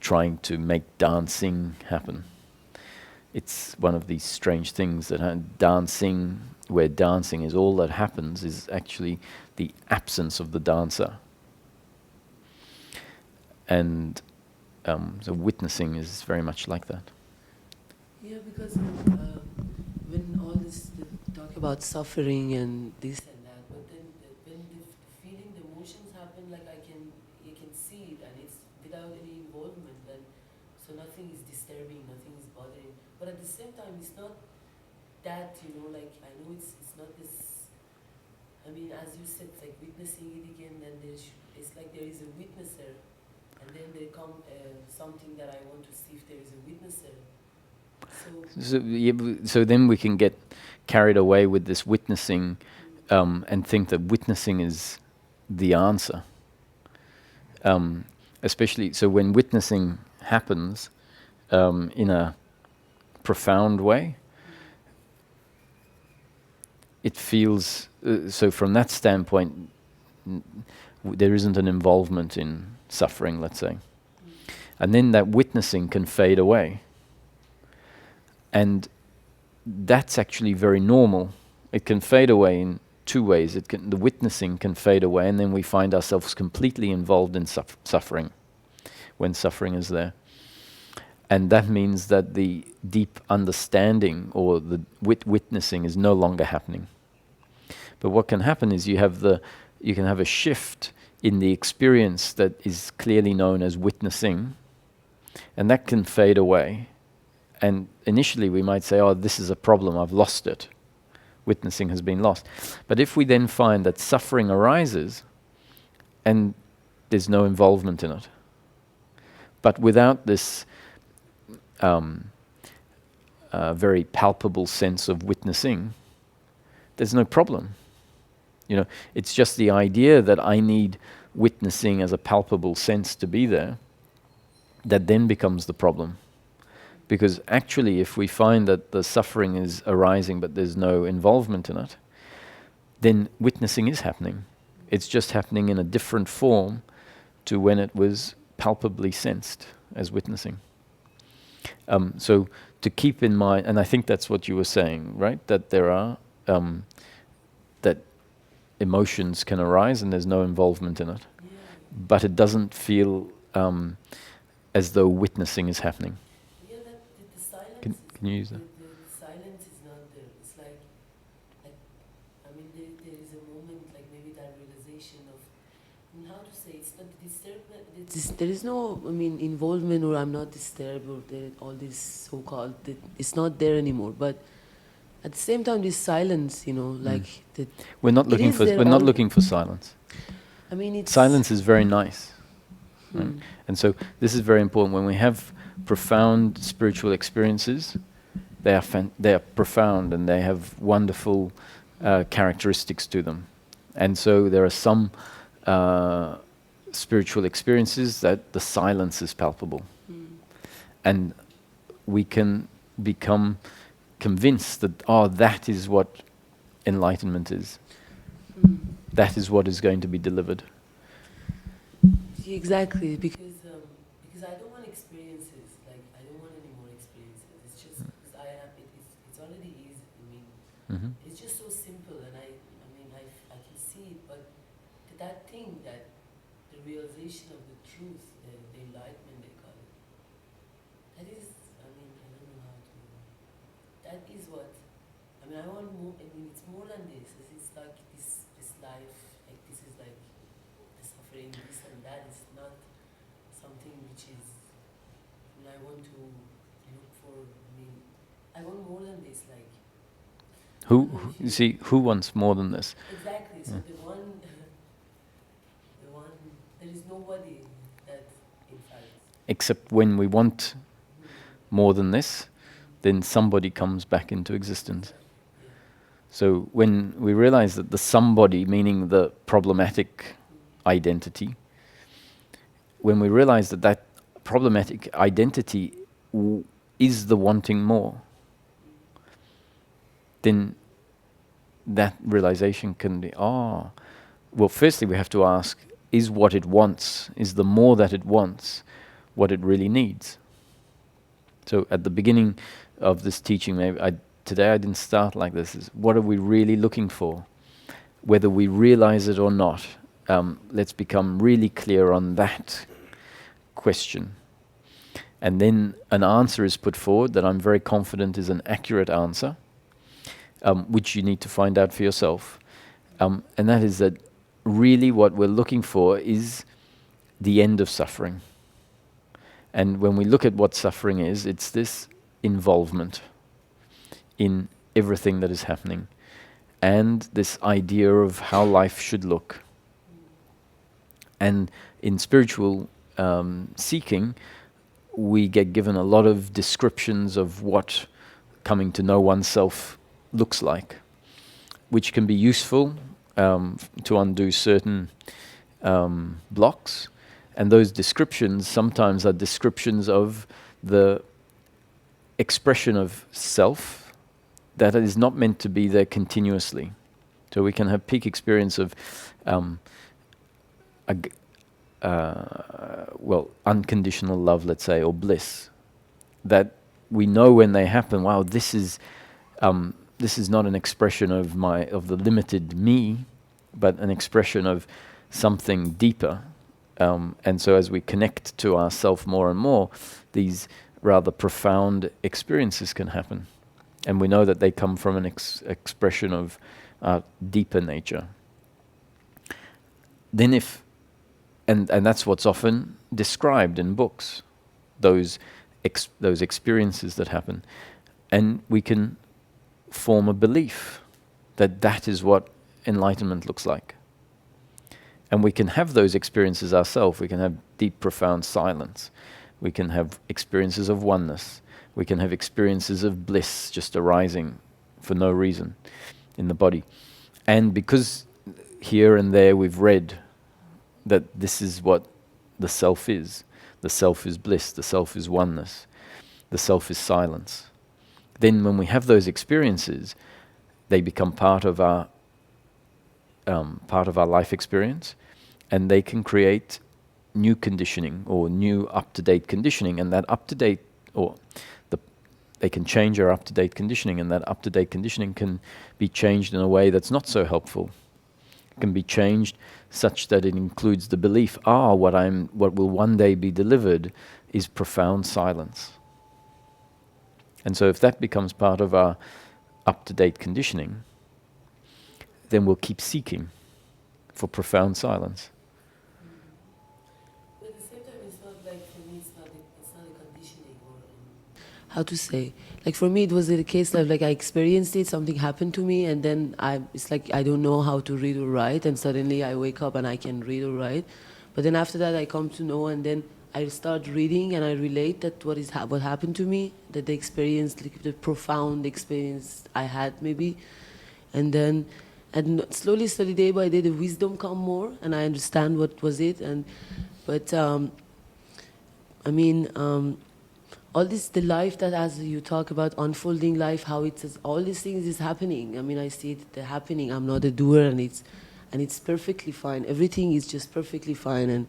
trying to make dancing happen. It's one of these strange things that dancing, where dancing is all that happens, is actually the absence of the dancer. And so witnessing is very much like that. Yeah, because when all this talk about suffering and this and that, but then when the feeling, the emotions happen, like you can see it, and it's without any involvement, and so nothing is disturbing, nothing is bothering. But at the same time, it's not that, like I know it's not this. I mean, as you said, it's like witnessing it again, then it's like there is a witnesser, and then there come something that I want to see if there is a witnesser. So then we can get carried away with this witnessing and think that witnessing is the answer. Especially, so when witnessing happens, in a profound way, it feels, so from that standpoint, there isn't an involvement in suffering, let's say. And then that witnessing can fade away. And that's actually very normal. It can fade away in two ways. The witnessing can fade away, and then we find ourselves completely involved in suffering, when suffering is there. And that means that the deep understanding or the witnessing is no longer happening. But what can happen is you can have a shift in the experience that is clearly known as witnessing, and that can fade away. And initially we might say, oh, this is a problem, I've lost it. Witnessing has been lost. But if we then find that suffering arises and there's no involvement in it, but without this very palpable sense of witnessing, there's no problem. You know, it's just the idea that I need witnessing as a palpable sense to be there that then becomes the problem. Because actually, if we find that the suffering is arising but there's no involvement in it, then witnessing is happening. It's just happening in a different form to when it was palpably sensed as witnessing. So to keep in mind, and I think that's what you were saying, right? That there are, that emotions can arise and there's no involvement in it. Yeah. But it doesn't feel as though witnessing is happening. Yeah, that the silence. Can you use that? The silence is not there. It's like I mean, there is a moment, like maybe that realization of, I mean, how to say, it's not disturbment. There is no, I mean, involvement, or I'm not disturbed, or all this so-called, it's not there anymore. But at the same time, this silence, you know, like that. We're not looking for silence. I mean, it's silence is very nice. Right? And so this is very important. When we have profound spiritual experiences, they are profound and they have wonderful characteristics to them. And so there are some spiritual experiences that the silence is palpable. And we can become convinced that, that is what enlightenment is. That is what is going to be delivered. Exactly, because I don't want experiences, like I don't want any more experiences. It's just because I am. It's already easy. I mean, it's just so simple, and I can see it. But that thing, that the realization of the truth, the enlightenment they call it, that is. I mean, I don't know how to. That is what. I mean, I want more. I mean, it's more than this. It's like this life. Like this is like the suffering. This and that is not something which is. I mean, I want to look for. I mean, I want more than this. Like. Who wants more than this? Exactly. So the one. There is nobody that, in fact. Except when we want more than this, then somebody comes back into existence. So when we realize that the somebody, meaning the problematic identity, when we realize that that problematic identity is the wanting more, then that realization can be, well, firstly we have to ask, is what it wants, is the more that it wants, what it really needs? So at the beginning of this teaching, today I didn't start like this, is what are we really looking for? Whether we realize it or not, let's become really clear on that question. And then an answer is put forward that I'm very confident is an accurate answer, which you need to find out for yourself. And that is that really what we're looking for is the end of suffering. And when we look at what suffering is, it's this involvement in everything that is happening, and this idea of how life should look. And in spiritual seeking, we get given a lot of descriptions of what coming to know oneself looks like, which can be useful to undo certain blocks. And those descriptions sometimes are descriptions of the expression of self that is not meant to be there continuously. So we can have peak experience of unconditional love, let's say, or bliss, that we know when they happen, wow, this is not an expression of the limited me, but an expression of something deeper. And so as we connect to ourself more and more, these rather profound experiences can happen. And we know that they come from an expression of deeper nature. Then and that's what's often described in books, those experiences that happen. And we can form a belief that that is what enlightenment looks like. And we can have those experiences ourselves. We can have deep, profound silence. We can have experiences of oneness. We can have experiences of bliss just arising for no reason in the body. And because here and there we've read that this is what the self is. The self is bliss, the self is oneness, the self is silence. Then when we have those experiences, they become part of our life experience, and they can create new conditioning or new up-to-date conditioning, and that up-to-date, they can change our up-to-date conditioning, and that up-to-date conditioning can be changed in a way that's not so helpful. It can be changed such that it includes the belief, what will one day be delivered is profound silence. And so if that becomes part of our up-to-date conditioning, then we'll keep seeking for profound silence. But at the same time, it's not like, for me, it's not a conditioning or how to say. Like for me, it was a case of like I experienced it, something happened to me, and then it's like I don't know how to read or write, and suddenly I wake up and I can read or write. But then after that, I come to know, and then I start reading and I relate that what happened to me, that the experience, like the profound experience I had maybe, and then slowly, day by day, the wisdom come more, and I understand what was it, all this, the life that as you talk about unfolding life, how it's all these things is happening. I mean, I see it happening. I'm not a doer, and it's perfectly fine. Everything is just perfectly fine, and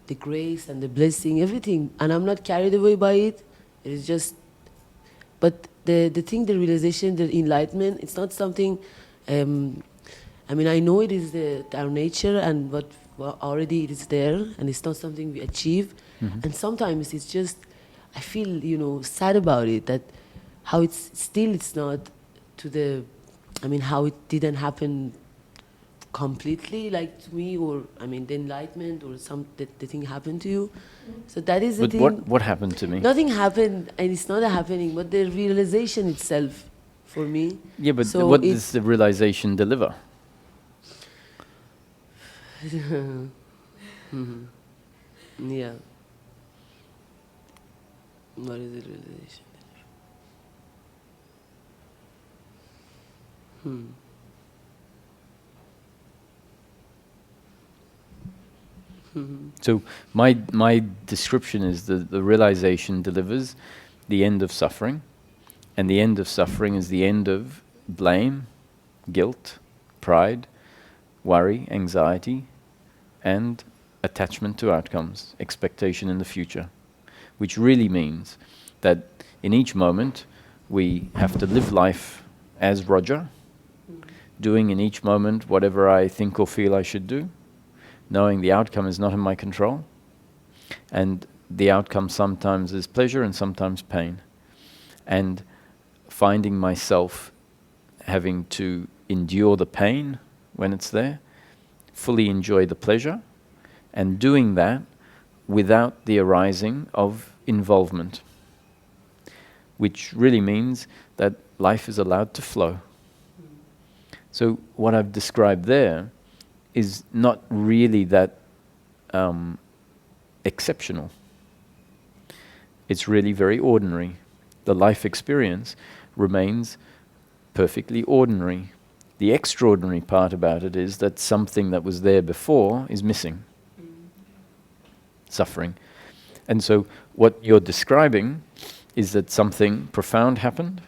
the grace and the blessing, everything. And I'm not carried away by it. It is just, but the thing, the realization, the enlightenment, it's not something. I know it is our nature, and what already it is there, and it's not something we achieve. Mm-hmm. And sometimes it's just, I feel, sad about it, that how it's not to the, how it didn't happen completely, like to me, or, the enlightenment, or the thing happened to you. So that is the thing. But what happened to me? Nothing happened, and it's not happening, but the realization itself, for me. Yeah, but so what does the realization deliver? Mm-hmm. Yeah. What is the realization? Mm-hmm. So my description is the realization delivers the end of suffering, and the end of suffering is the end of blame, guilt, pride, worry, anxiety, and attachment to outcomes, expectation in the future, which really means that in each moment we have to live life as Roger, doing in each moment whatever I think or feel I should do, knowing the outcome is not in my control, and the outcome sometimes is pleasure and sometimes pain, and finding myself having to endure the pain when it's there, fully enjoy the pleasure, and doing that without the arising of involvement, which really means that life is allowed to flow. So what I've described there is not really that exceptional. It's really very ordinary. The life experience remains perfectly ordinary. The extraordinary part about it is that something that was there before is missing. Suffering. And so what you're describing is that something profound happened,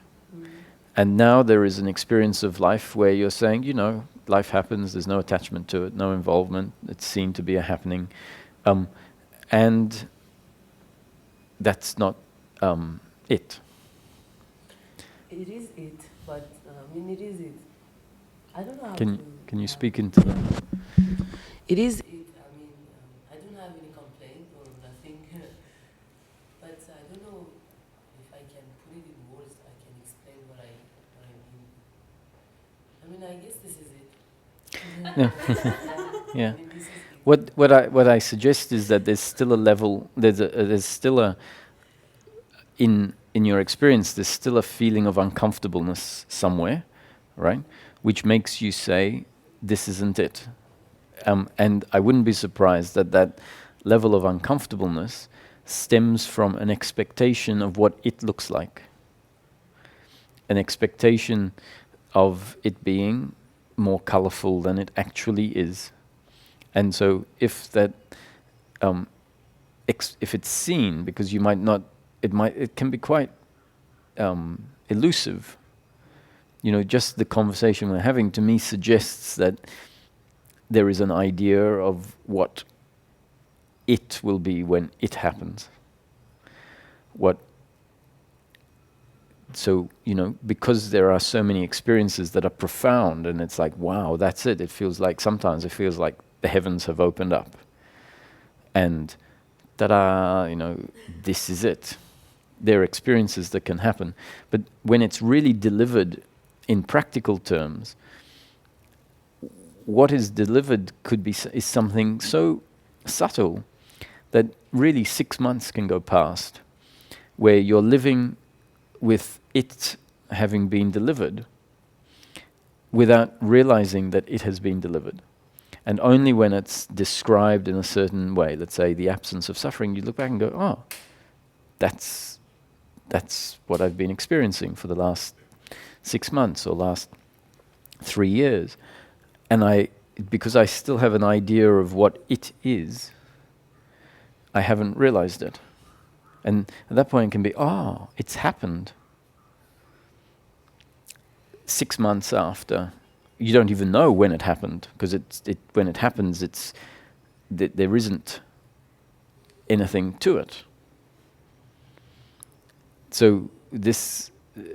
and now there is an experience of life where you're saying, you know, life happens, there's no attachment to it, no involvement, it's seen to be a happening, and that's not it. It is it, but it is it. I don't know how Can you speak into that? It is it. I don't have any complaint or nothing, but I don't know if I can put it in words. I can explain what I mean. I guess this is it. Yeah. This is it. What I suggest is that there's still a level. There's still a in your experience. There's still a feeling of uncomfortableness somewhere, right? Which makes you say, "This isn't it." And I wouldn't be surprised that that level of uncomfortableness stems from an expectation of what it looks like, an expectation of it being more colorful than it actually is. And so if that, if it's seen, because you might not, it can be quite elusive. You know, just the conversation we're having to me suggests that there is an idea of what it will be when it happens. So, you know, because there are so many experiences that are profound, and it's like, wow, that's it. Sometimes it feels like the heavens have opened up. And ta-da, you know, this is it. There are experiences that can happen. But when it's really delivered in practical terms, what is delivered is something so subtle that really 6 months can go past, where you're living with it having been delivered without realizing that it has been delivered. And only when it's described in a certain way, let's say the absence of suffering, you look back and go, oh, that's what I've been experiencing for the last 6 months or last 3 years. And because I still have an idea of what it is, I haven't realized it. And at that point it can be, oh, it's happened. 6 months after, you don't even know when it happened, because when it happens, there isn't anything to it. So this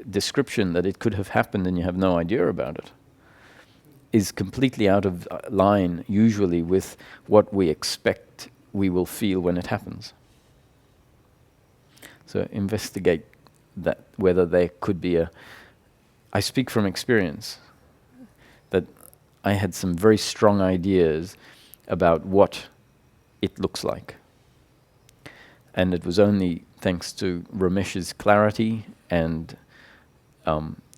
description that it could have happened and you have no idea about it is completely out of line, usually, with what we expect we will feel when it happens. So investigate that, whether there could be I speak from experience, that I had some very strong ideas about what it looks like. And it was only thanks to Ramesh's clarity and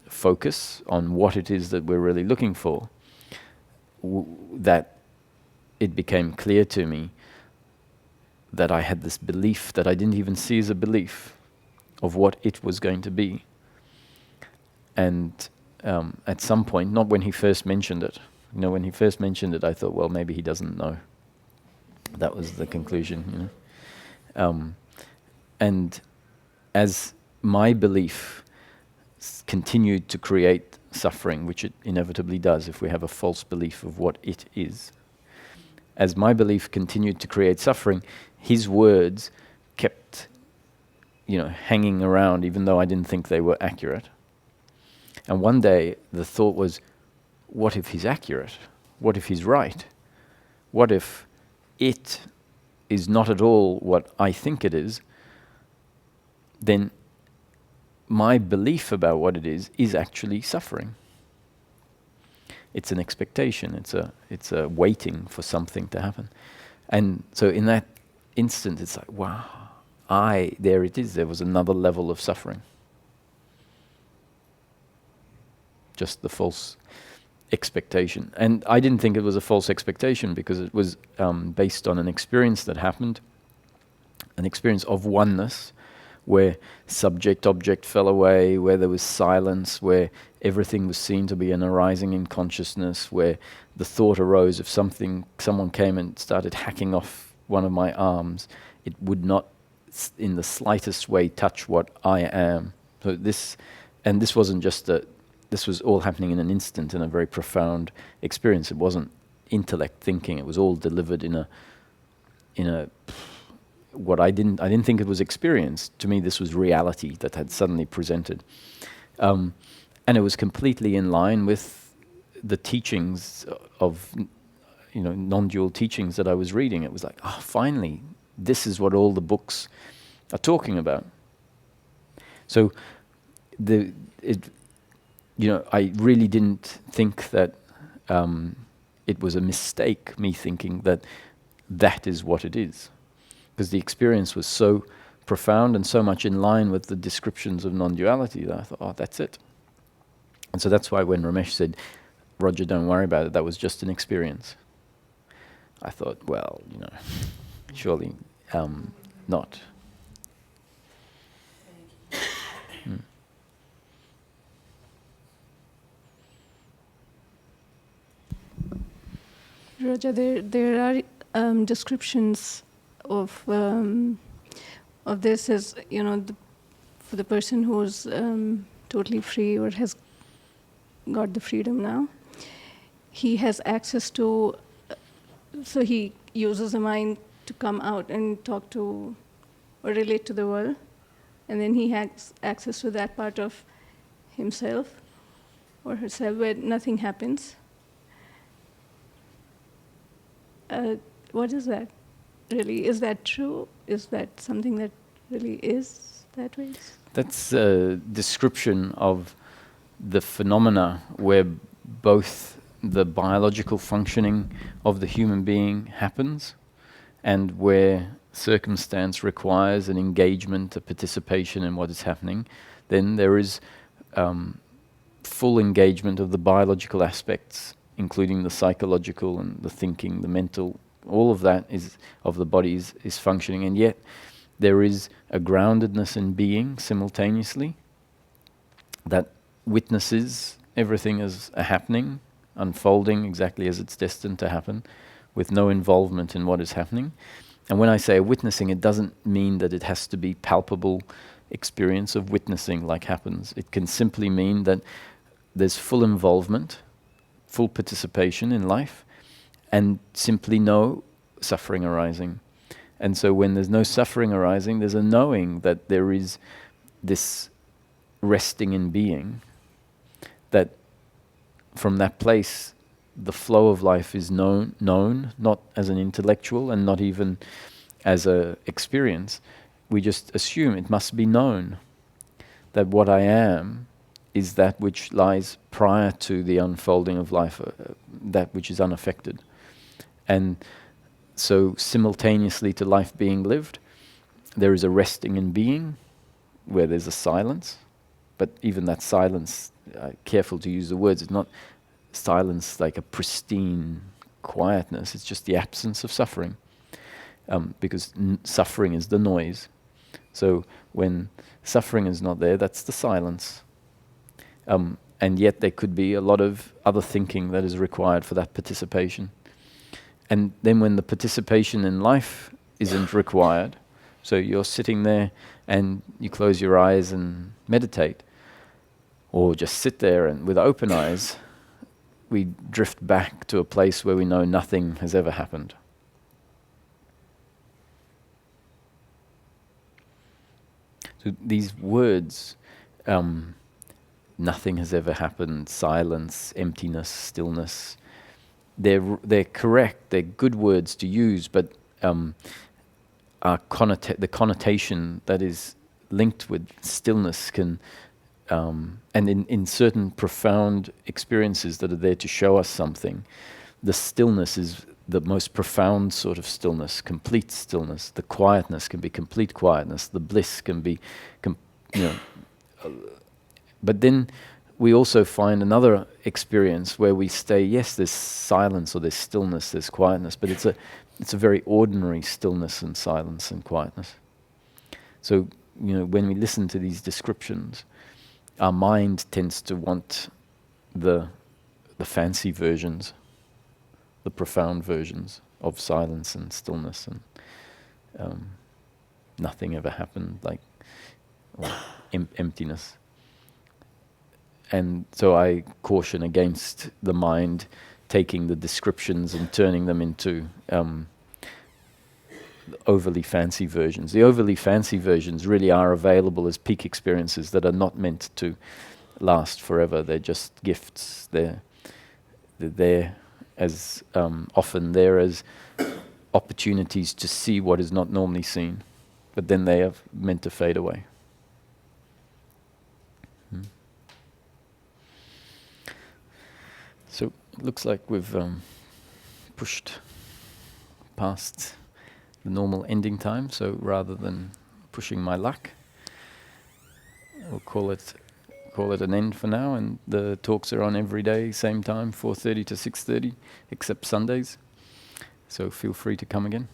focus on what it is that we're really looking for, that it became clear to me that I had this belief that I didn't even see as a belief of what it was going to be. And at some point, not when he first mentioned it, you know, when he first mentioned it, I thought, well, maybe he doesn't know. That was the conclusion, you know. And as my belief continued to create suffering, which it inevitably does if we have a false belief of what it is, as my belief continued to create suffering, his words kept, you know, hanging around, even though I didn't think they were accurate. And one day the thought was, what if he's accurate? What if he's right? What if it is not at all what I think it is? Then my belief about what it is actually suffering. It's an expectation. It's a waiting for something to happen. And so in that instant, it's like, wow, there it is. There was another level of suffering. Just the false expectation. And I didn't think it was a false expectation, because it was based on an experience that happened, an experience of oneness, where subject-object fell away, where there was silence, where everything was seen to be an arising in consciousness, where the thought arose if someone came and started hacking off one of my arms, it would not in the slightest way touch what I am. So this wasn't just this was all happening in an instant, in a very profound experience. It wasn't intellect thinking. It was all delivered in a what I didn't think it was experience. To me, this was reality that had suddenly presented, and it was completely in line with the teachings of non-dual teachings that I was reading. It was like, oh, finally, this is what all the books are talking about. So I really didn't think that it was a mistake, me thinking that is what it is. Because the experience was so profound and so much in line with the descriptions of non-duality that I thought, oh, that's it. And so that's why when Ramesh said, Roger, don't worry about it, that was just an experience, I thought, well, surely not. Roger, there are descriptions of this as for the person who's totally free or has got the freedom now. He has access to, so he uses the mind to come out and talk to or relate to the world, and then he has access to that part of himself or herself where nothing happens. What is that really? Is that true? Is that something that really is that way? That's a description of the phenomena where both the biological functioning of the human being happens and where circumstance requires an engagement, a participation in what is happening. Then there is full engagement of the biological aspects, including the psychological and the thinking, the mental, all of that of the body is functioning, and yet there is a groundedness in being simultaneously that witnesses everything as a happening, unfolding exactly as it's destined to happen, with no involvement in what is happening. And when I say witnessing, it doesn't mean that it has to be palpable experience of witnessing like happens. It can simply mean that there's full involvement, full participation in life, and simply no suffering arising. And so when there's no suffering arising, there's a knowing that there is this resting in being, that from that place the flow of life is known, not as an intellectual and not even as a experience. We just assume it must be known that what I am is that which lies prior to the unfolding of life, that which is unaffected. And so simultaneously to life being lived, there is a resting in being, where there's a silence. But even that silence, careful to use the words, it's not silence like a pristine quietness, it's just the absence of suffering. Because suffering is the noise. So when suffering is not there, that's the silence. And yet there could be a lot of other thinking that is required for that participation. And then when the participation in life isn't required, so you're sitting there and you close your eyes and meditate, or just sit there and with open eyes, we drift back to a place where we know nothing has ever happened. So these words, nothing has ever happened, silence, emptiness, stillness, they're correct, they're good words to use, but the connotation that is linked with stillness can, and in certain profound experiences that are there to show us something, the stillness is the most profound sort of stillness, complete stillness. The quietness can be complete quietness. The bliss can be, but then we also find another experience where we stay, yes, there's silence or there's stillness, there's quietness, but it's a very ordinary stillness and silence and quietness. So, when we listen to these descriptions, our mind tends to want the fancy versions, the profound versions of silence and stillness, and nothing ever happened, like or emptiness. And so I caution against the mind taking the descriptions and turning them into overly fancy versions. The overly fancy versions really are available as peak experiences that are not meant to last forever. They're just gifts. They're there as often there as opportunities to see what is not normally seen, but then they are meant to fade away. So it looks like we've pushed past the normal ending time, so rather than pushing my luck, we'll call it an end for now, and the talks are on every day, same time, 4:30 to 6:30, except Sundays. So feel free to come again.